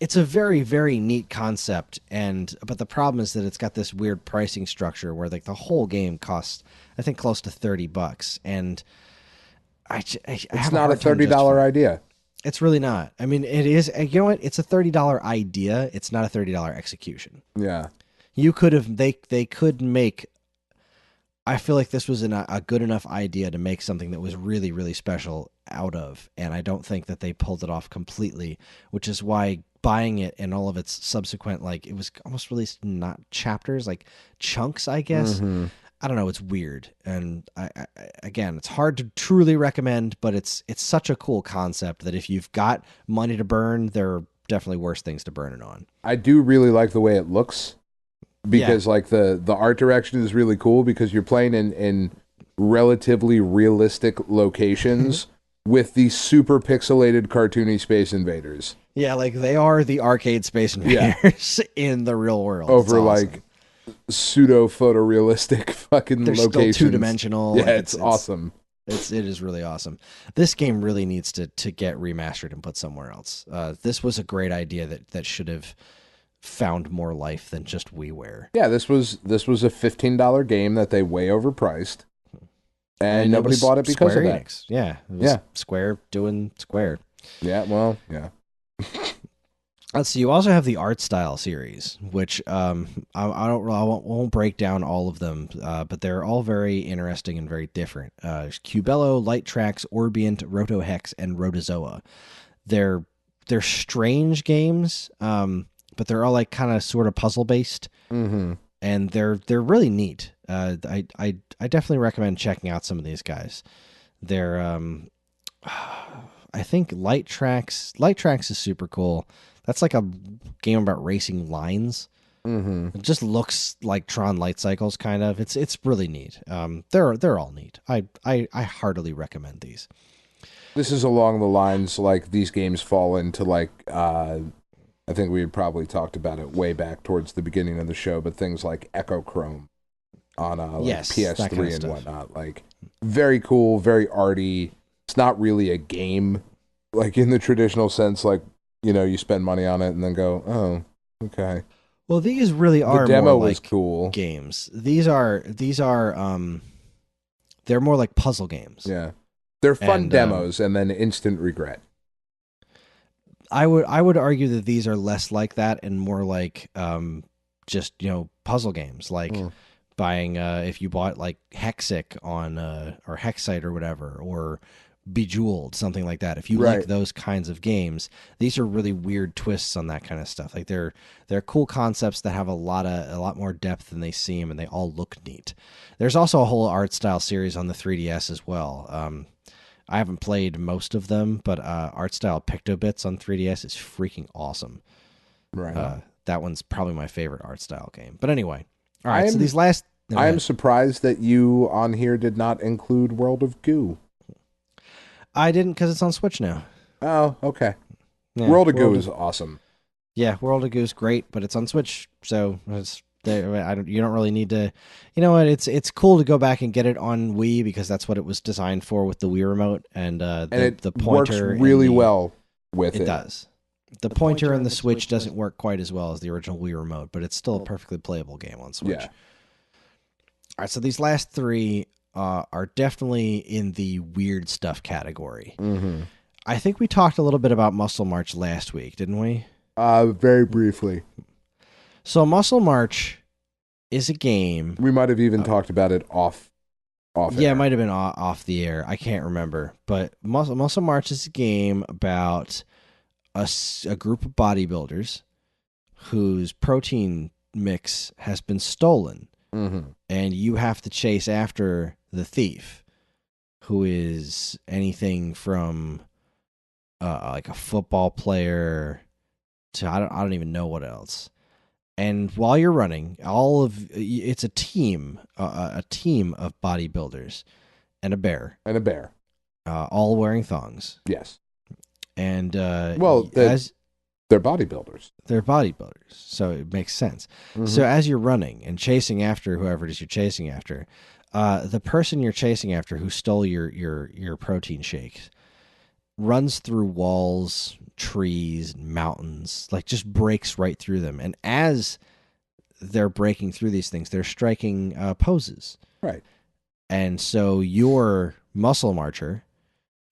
It's a very, very neat concept, but the problem is that it's got this weird pricing structure where like the whole game costs, I think, close to $30, and it's not a $30 idea. It's really not. I mean, it is. You know what? It's a $30 idea. It's not a $30 execution. Yeah, you could have. They could make I feel like this was a good enough idea to make something that was really, really special out of, and I don't think that they pulled it off completely, which is why buying it and all of its subsequent, like, it was almost released not chapters, like chunks, I guess. Mm-hmm. I don't know. It's weird, and again, it's hard to truly recommend, but it's such a cool concept that if you've got money to burn, there are definitely worse things to burn it on. I do really like the way it looks because like the art direction is really cool because you're playing in relatively realistic locations with these super pixelated cartoony Space Invaders. Yeah, like they are the arcade Space Invaders in the real world. Over like pseudo photorealistic fucking They're locations. Still 2-dimensional. Yeah, like it's awesome. It is really awesome. This game really needs to get remastered and put somewhere else. This was a great idea that should have found more life than just WiiWare. Yeah, this was a $15 game that they way overpriced, and nobody bought it because of that. Enix. Yeah, it was Square doing Square. Yeah, well, yeah. Let's see. You also have the art style series, which I won't break down all of them, but they're all very interesting and very different. Cubello, Light Tracks, Orbient, Rotohex, and Rotozoa. They're strange games, but they're all like kind of sort of puzzle based, and they're really neat. I definitely recommend checking out some of these guys. They're I think Light Tracks is super cool. That's like a game about racing lines. It just looks like Tron Light Cycles, kind of. It's really neat. They're all neat. I heartily recommend these. This is along the lines like these games fall into like I think we had probably talked about it way back towards the beginning of the show, but things like Echochrome on PS3 kind of and whatnot. Like very cool, very arty. It's not really a game, like in the traditional sense, like, you know, you spend money on it and then go, oh, okay. Well, these really are the demo more was like cool games. These are they're more like puzzle games. Yeah. They're fun demos and then instant regret. I would argue that these are less like that and more like just, you know, puzzle games, like buying if you bought like Hexic on or Hexite or whatever, or Bejeweled, something like that. If you like those kinds of games, these are really weird twists on that kind of stuff. Like they're cool concepts that have a lot more depth than they seem, and they all look neat. There's also a whole art style series on the 3DS as well. I haven't played most of them, but art style Pictobits on 3DS is freaking awesome. Right. That one's probably my favorite art style game. But anyway, all right. So these last, I am surprised that you on here did not include World of Goo. I didn't because it's on Switch now. Oh, okay. Yeah, World of Goo is awesome. Yeah, World of Goo is great, but it's on Switch, so you don't really need to. You know what? It's cool to go back and get it on Wii because that's what it was designed for with the Wii remote and the pointer works really well with it. It does. The pointer and the Switch doesn't work quite as well as the original Wii remote, but it's still a perfectly playable game on Switch. Yeah. All right, so these last three are definitely in the weird stuff category. Mm-hmm. I think we talked a little bit about Muscle March last week, didn't we? Very briefly. So Muscle March is a game. We might have even talked about it off Yeah, it might have been off the air. I can't remember. But Muscle March is a game about a group of bodybuilders whose protein mix has been stolen. Mm-hmm. And you have to chase after the thief, who is anything from like a football player to I don't even know what else. And while you're running, it's a team of bodybuilders and a bear, all wearing thongs. Yes. And they're bodybuilders. They're bodybuilders, so it makes sense. Mm-hmm. So as you're running and chasing after whoever it is you're chasing after, the person you're chasing after who stole your protein shakes runs through walls, trees, mountains, like just breaks right through them. And as they're breaking through these things, they're striking poses. Right. And so your muscle marcher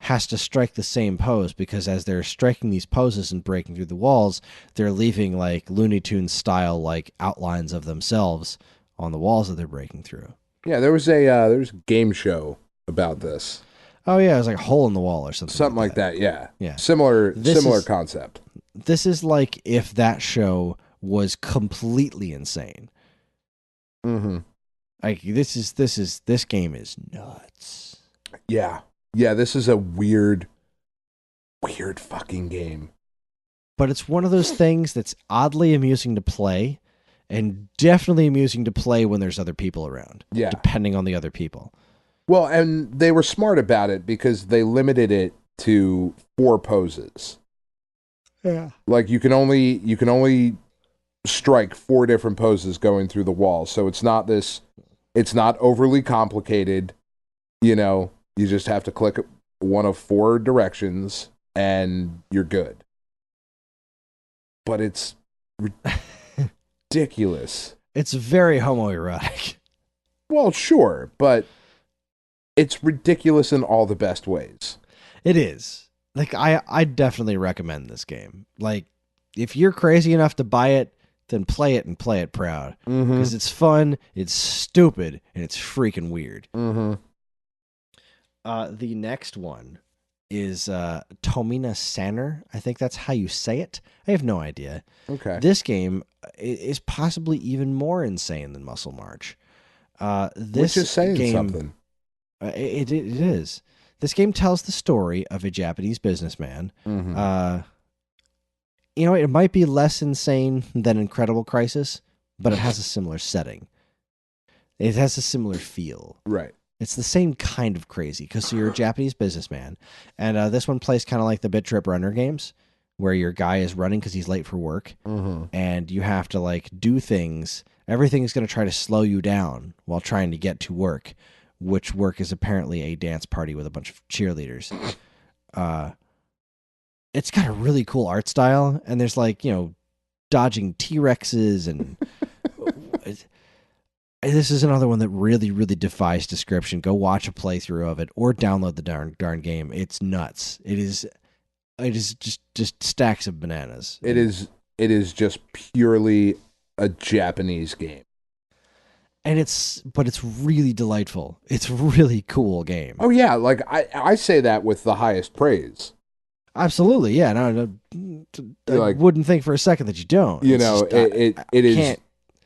has to strike the same pose because as they're striking these poses and breaking through the walls, they're leaving like Looney Tunes style like outlines of themselves on the walls that they're breaking through. Yeah, there was a game show about this. Oh yeah, it was like a hole in the wall or something. Something like that. Yeah. Yeah. Similar concept. This is like if that show was completely insane. Mm-hmm. Like this game is nuts. Yeah. Yeah, this is a weird fucking game. But it's one of those things that's oddly amusing to play, and definitely amusing to play when there's other people around. Yeah. Depending on the other people. Well, and they were smart about it because they limited it to 4 poses. Yeah. Like you can only strike 4 different poses going through the wall. So it's not overly complicated. You just have to click one of 4 directions and you're good. But it's ridiculous. It's very homoerotic. Well, sure, but it's ridiculous in all the best ways. It is. Like, I definitely recommend this game. Like, if you're crazy enough to buy it, then play it and play it proud. Because it's fun, it's stupid, and it's freaking weird. Mm-hmm. The next one is Tomina Sanner. I think that's how you say it. I have no idea. Okay. This game is possibly even more insane than Muscle March. This Which is saying game, something. It is. This game tells the story of a Japanese businessman. Mm-hmm. It might be less insane than Incredible Crisis, but it has a similar setting. It has a similar feel. Right. It's the same kind of crazy because you're a Japanese businessman, and this one plays kind of like the Bit Trip Runner games, where your guy is running because he's late for work, and you have to like do things. Everything's going to try to slow you down while trying to get to work, which work is apparently a dance party with a bunch of cheerleaders. It's got a really cool art style, and there's like, dodging T-Rexes, and this is another one that really, really defies description. Go watch a playthrough of it or download the darn game. It's nuts. It is just stacks of bananas. It is just purely a Japanese game. But it's really delightful. It's a really cool game. Oh yeah, like I say that with the highest praise. Absolutely, yeah. No, I wouldn't think for a second that you don't. It is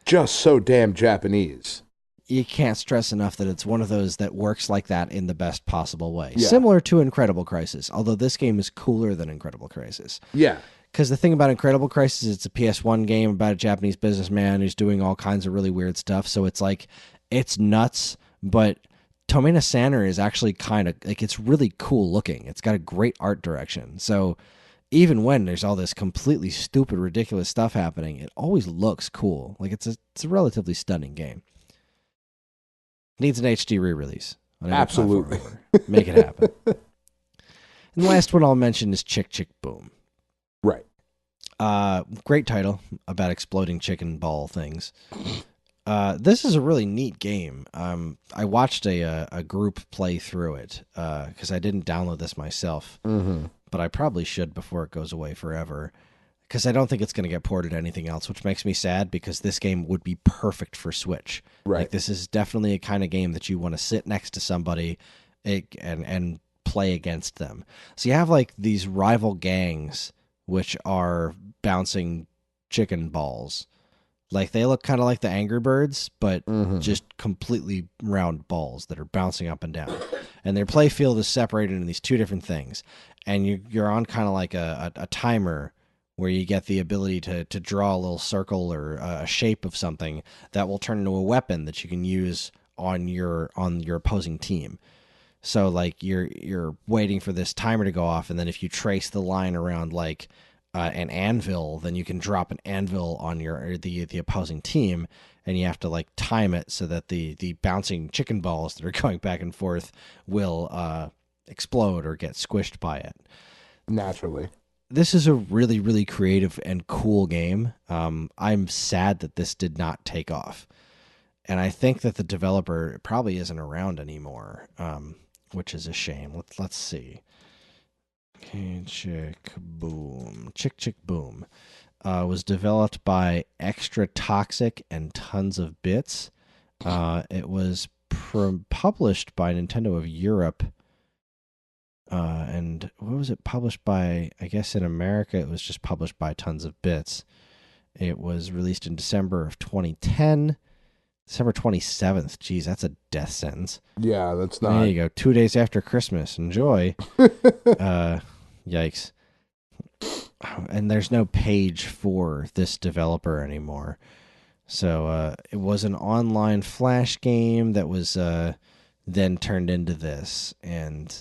just so damn Japanese. You can't stress enough that it's one of those that works like that in the best possible way. Yeah. Similar to Incredible Crisis, although this game is cooler than Incredible Crisis. Yeah. Because the thing about Incredible Crisis, it's a PS1 game about a Japanese businessman who's doing all kinds of really weird stuff. So it's like, it's nuts, but Tomina Sanner is actually kind of, like, it's really cool looking. It's got a great art direction. So even when there's all this completely stupid, ridiculous stuff happening, it always looks cool. Like, it's a relatively stunning game. Needs an HD re-release. Absolutely. Make it happen. And the last one I'll mention is Chick Chick Boom. Right. Great title about exploding chicken ball things. This is a really neat game. I watched a group play through it because I didn't download this myself, but I probably should before it goes away forever. Because I don't think it's going to get ported to anything else, which makes me sad because this game would be perfect for Switch. Right. Like, this is definitely a kind of game that you want to sit next to somebody and play against them. So you have like these rival gangs which are bouncing chicken balls. Like, they look kind of like the Angry Birds, but just completely round balls that are bouncing up and down. And their play field is separated into these 2 different things. And you're on kind of like a timer where you get the ability to draw a little circle or a shape of something that will turn into a weapon that you can use on your opposing team. So like you're waiting for this timer to go off, and then if you trace the line around like an anvil, then you can drop an anvil on the opposing team, and you have to like time it so that the bouncing chicken balls that are going back and forth will explode or get squished by it. Naturally. This is a really, really creative and cool game. I'm sad that this did not take off. And I think that the developer probably isn't around anymore, which is a shame. Let's see. Okay, Chick Chick Boom was developed by Extra Toxic and Tons of Bits. It was published by Nintendo of Europe. And what was it published by? I guess in America it was just published by Tons of Bits. It was released in December of 2010. December 27th. Geez, that's a death sentence. Yeah, that's not. There you go. 2 days after Christmas. Enjoy. Yikes. And there's no page for this developer anymore. So it was an online Flash game that was then turned into this. And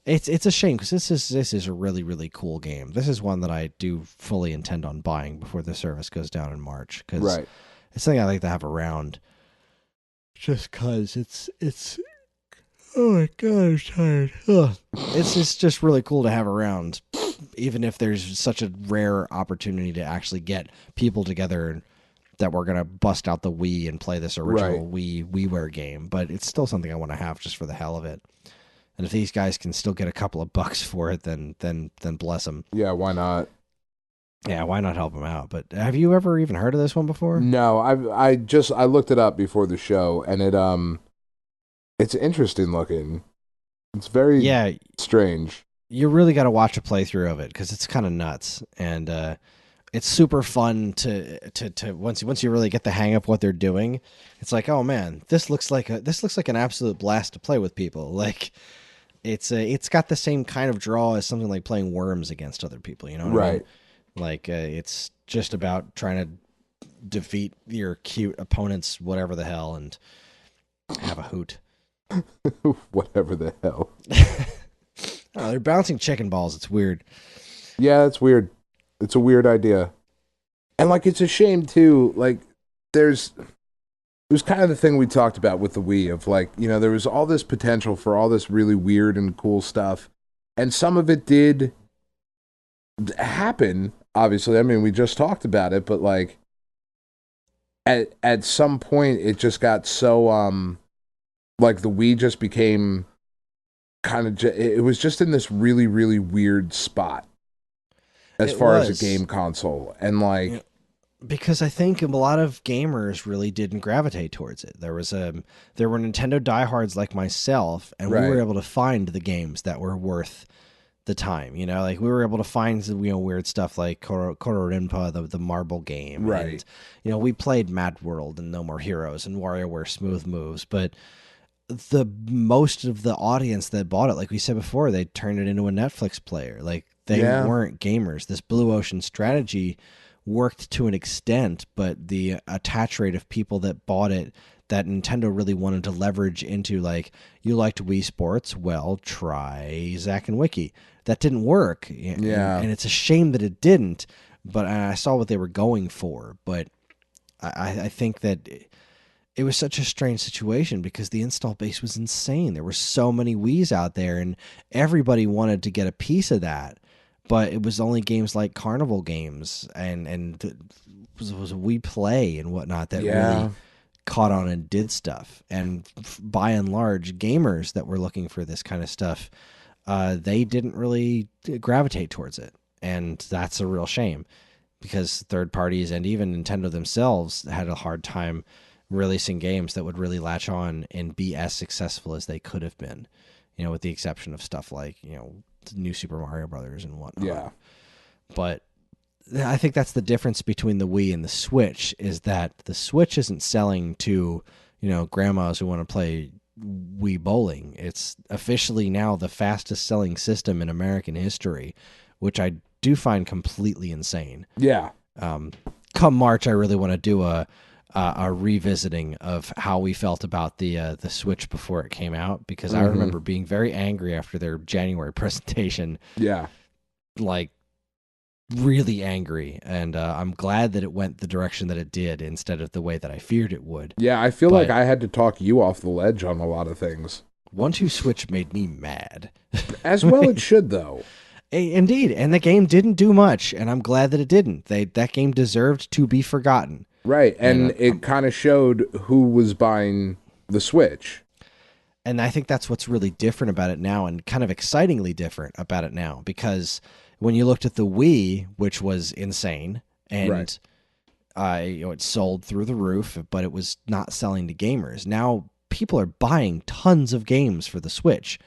it's a shame because this is a really, really cool game. This is one that I do fully intend on buying before the service goes down in March. Because it's something I like to have around. Just because it's oh my god, I'm tired. Ugh. It's just really cool to have around, even if there's such a rare opportunity to actually get people together that we're gonna bust out the Wii and play this original WiiWare game. But it's still something I want to have just for the hell of it. And if these guys can still get a couple of bucks for it, then bless them. Yeah, why not? Yeah, why not help them out? But have you ever even heard of this one before? No, I looked it up before the show, and it's interesting looking. It's very strange. You really got to watch a playthrough of it because it's kind of nuts, and it's super fun to once you really get the hang of what they're doing. It's like, oh man, this looks like an absolute blast to play with people. Like it's got the same kind of draw as something like playing Worms against other people. You know what I mean? Like, it's just about trying to defeat your cute opponents, whatever the hell, and have a hoot. Whatever the hell. Oh, they're bouncing chicken balls. It's weird. Yeah, it's weird. It's a weird idea. And, like, it's a shame, too. Like, it was kind of the thing we talked about with the Wii of, like, you know, there was all this potential for all this really weird and cool stuff. And some of it did happen. Obviously, I mean, we just talked about it, but like at some point it just got so like the Wii just became kind of it was just in this really, really weird spot as far as a game console. And like because I think a lot of gamers really didn't gravitate towards it. There were Nintendo diehards like myself, and we were able to find the games that were worth the time, you know, like we were able to find some, you know, weird stuff like Kororinpa, the marble game, right? And, you know, we played Mad World and No More Heroes and WarioWare Smooth Moves, but the most of the audience that bought it, like we said before, they turned it into a Netflix player. Like they weren't gamers. This Blue Ocean strategy worked to an extent, but the attach rate of people that bought it, that Nintendo really wanted to leverage into, like, you liked Wii Sports, well, try Zack and Wiki. That didn't work. Yeah. And it's a shame that it didn't, but I saw what they were going for. But I think that it was such a strange situation because the install base was insane. There were so many Wiis out there, and everybody wanted to get a piece of that. But it was only games like Carnival games and it was Wii Play and whatnot that really caught on and did stuff. And by and large, gamers that were looking for this kind of stuff, they didn't really gravitate towards it. And that's a real shame because third parties and even Nintendo themselves had a hard time releasing games that would really latch on and be as successful as they could have been, you know, with the exception of stuff like, you know, New Super Mario Brothers and whatnot. Yeah. But I think that's the difference between the Wii and the Switch, is that the Switch isn't selling to, you know, grandmas who want to play Wii bowling. It's officially now the fastest selling system in American history, which I do find completely insane. Yeah. Come March, I really want to do a revisiting of how we felt about the Switch before it came out, because I remember being very angry after their January presentation. Yeah. Like, really angry, and I'm glad that it went the direction that it did instead of the way that I feared it would. Yeah, I feel like I had to talk you off the ledge on a lot of things. 1-2 Switch made me mad. As well it should, though. Indeed, and the game didn't do much, and I'm glad that it didn't. That game deserved to be forgotten. Right, and it kind of showed who was buying the Switch. And I think that's what's really different about it now, and kind of excitingly different about it now, because when you looked at the Wii, which was insane, and you know, it sold through the roof, but it was not selling to gamers. Now people are buying tons of games for the Switch.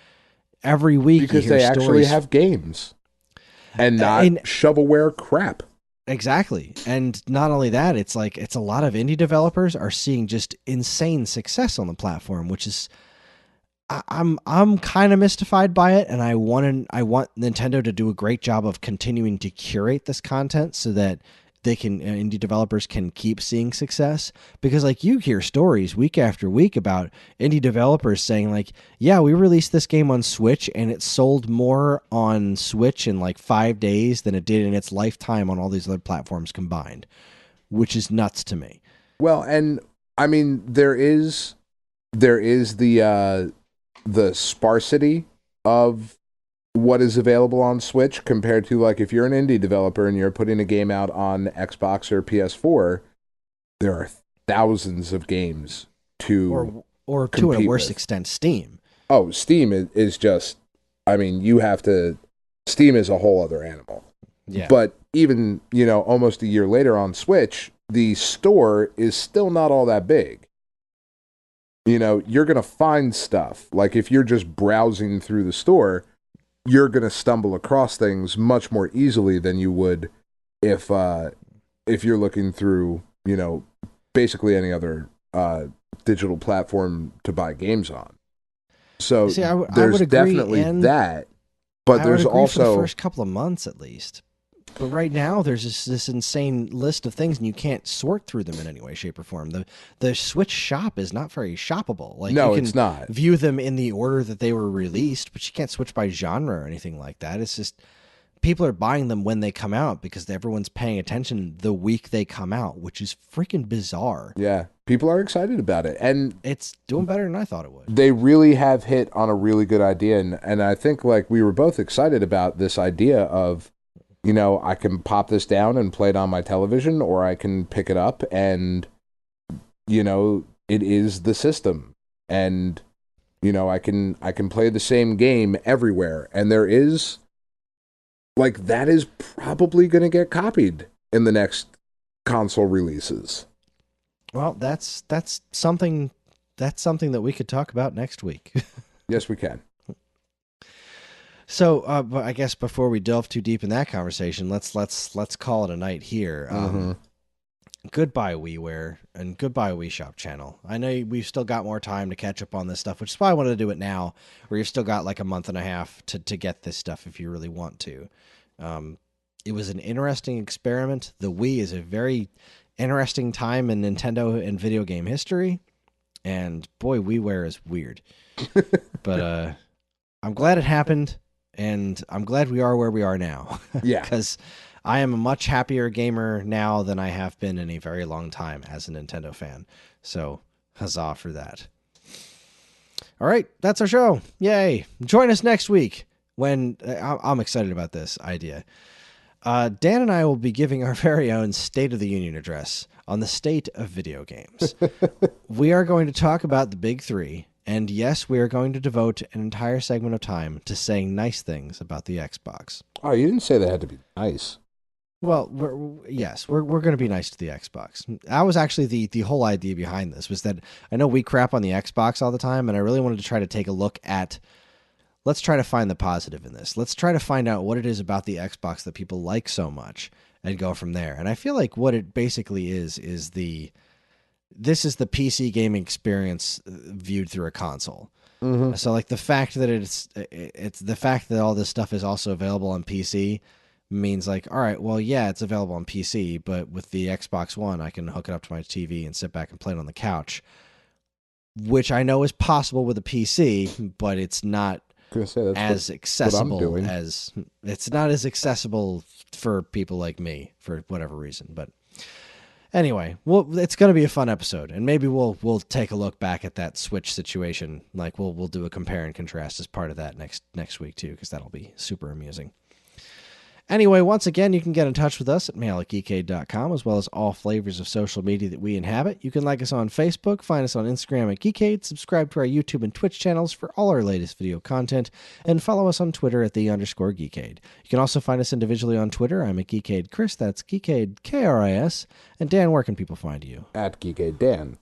Every week because you hear they actually stories. have games and not shovelware crap. Exactly. And not only that, it's like it's a lot of indie developers are seeing just insane success on the platform, which is I'm kind of mystified by it, and I want Nintendo to do a great job of continuing to curate this content so that they can indie developers can keep seeing success. Because like you hear stories week after week about indie developers saying like, yeah, we released this game on Switch and it sold more on Switch in like 5 days than it did in its lifetime on all these other platforms combined, which is nuts to me. Well, and I mean there is the sparsity of what is available on Switch compared to like if you're an indie developer and you're putting a game out on Xbox or PS4, there are thousands of games to or to a worse extent Steam. Oh, Steam is just, I mean, Steam is a whole other animal. Yeah. But even, almost a year later on Switch, the store is still not all that big. You're going to find stuff. Like if you're just browsing through the store, you're going to stumble across things much more easily than you would if you're looking through, basically any other digital platform to buy games on. So see, I there's would agree, definitely that, but there's also for the first couple of months at least. But right now, there's this insane list of things, and you can't sort through them in any way, shape, or form. The Switch shop is not very shoppable. Like, no, you can it's not. view them in the order that they were released, but you can't switch by genre or anything like that. It's just people are buying them when they come out because everyone's paying attention the week they come out, which is freaking bizarre. Yeah, people are excited about it, and it's doing better than I thought it would. They really have hit on a really good idea, and I think like we were both excited about this idea of, I can pop this down and play it on my television, or I can pick it up and, it is the system. And, I can play the same game everywhere. And there is, like, that is probably going to get copied in the next console releases. Well, that's something that we could talk about next week. Yes, we can. So, but I guess before we delve too deep in that conversation, let's call it a night here. Goodbye WiiWare and goodbye Wii Shop Channel. I know we've still got more time to catch up on this stuff, which is why I wanted to do it now, where you've still got like a month and a half to get this stuff if you really want to. It was an interesting experiment. The Wii is a very interesting time in Nintendo and video game history, and boy, WiiWare is weird. But I'm glad it happened. And I'm glad we are where we are now. Yeah. Because I am a much happier gamer now than I have been in a very long time as a Nintendo fan. So, huzzah for that. All right, that's our show. Yay. Join us next week when I'm excited about this idea. Dan and I will be giving our very own State of the Union address on the state of video games. We are going to talk about the big three. And yes, we are going to devote an entire segment of time to saying nice things about the Xbox. Oh, you didn't say they had to be nice. Well, we're going to be nice to the Xbox. That was actually the whole idea behind this, was that I know we crap on the Xbox all the time, and I really wanted to try to take a look at, let's try to find the positive in this. Let's try to find out what it is about the Xbox that people like so much and go from there. And I feel like what it basically is this is the PC gaming experience viewed through a console. Mm-hmm. So like the fact that it's the fact that all this stuff is also available on PC means like, all right, well, yeah, it's available on PC, but with the Xbox One, I can hook it up to my TV and sit back and play it on the couch, which I know is possible with a PC, but it's not as accessible as it's not as accessible for people like me for whatever reason, but. Anyway, well, it's going to be a fun episode, and maybe we'll take a look back at that Switch situation. Like we'll do a compare and contrast as part of that next week too, because that'll be super amusing. Anyway, once again, you can get in touch with us at mail@geekade.com, as well as all flavors of social media that we inhabit. You can like us on Facebook, find us on Instagram at Geekade, subscribe to our YouTube and Twitch channels for all our latest video content, and follow us on Twitter at @the_Geekade. You can also find us individually on Twitter. I'm at Geekade Kris, that's Geekade Kris, and Dan, where can people find you? At Geekade Dan.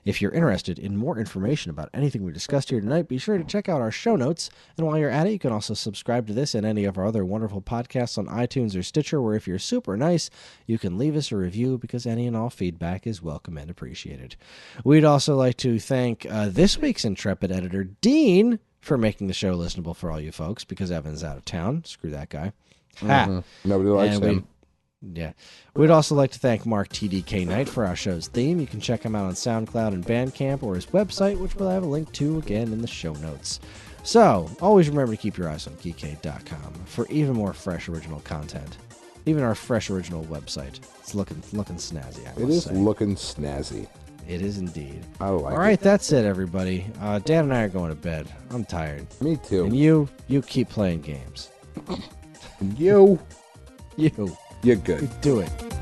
If you're interested in more information about anything we discussed here tonight, be sure to check out our show notes. And while you're at it, you can also subscribe to this and any of our other wonderful podcasts on iTunes or Stitcher, where if you're super nice, you can leave us a review, because any and all feedback is welcome and appreciated. We'd also like to thank this week's intrepid editor, Dean, for making the show listenable for all you folks, because Evan's out of town. Screw that guy. Nobody likes him. Yeah. We'd also like to thank Mark TDK Knight for our show's theme. You can check him out on SoundCloud and Bandcamp, or his website, which we'll have a link to again in the show notes. So, always remember to keep your eyes on geekade.com for even more fresh original content. Even our fresh original website. It's looking snazzy, I must say. Looking snazzy. It is indeed. I like it. All right, that's it, everybody. Dan and I are going to bed. I'm tired. Me too. And you keep playing games. You. You're good. Do it.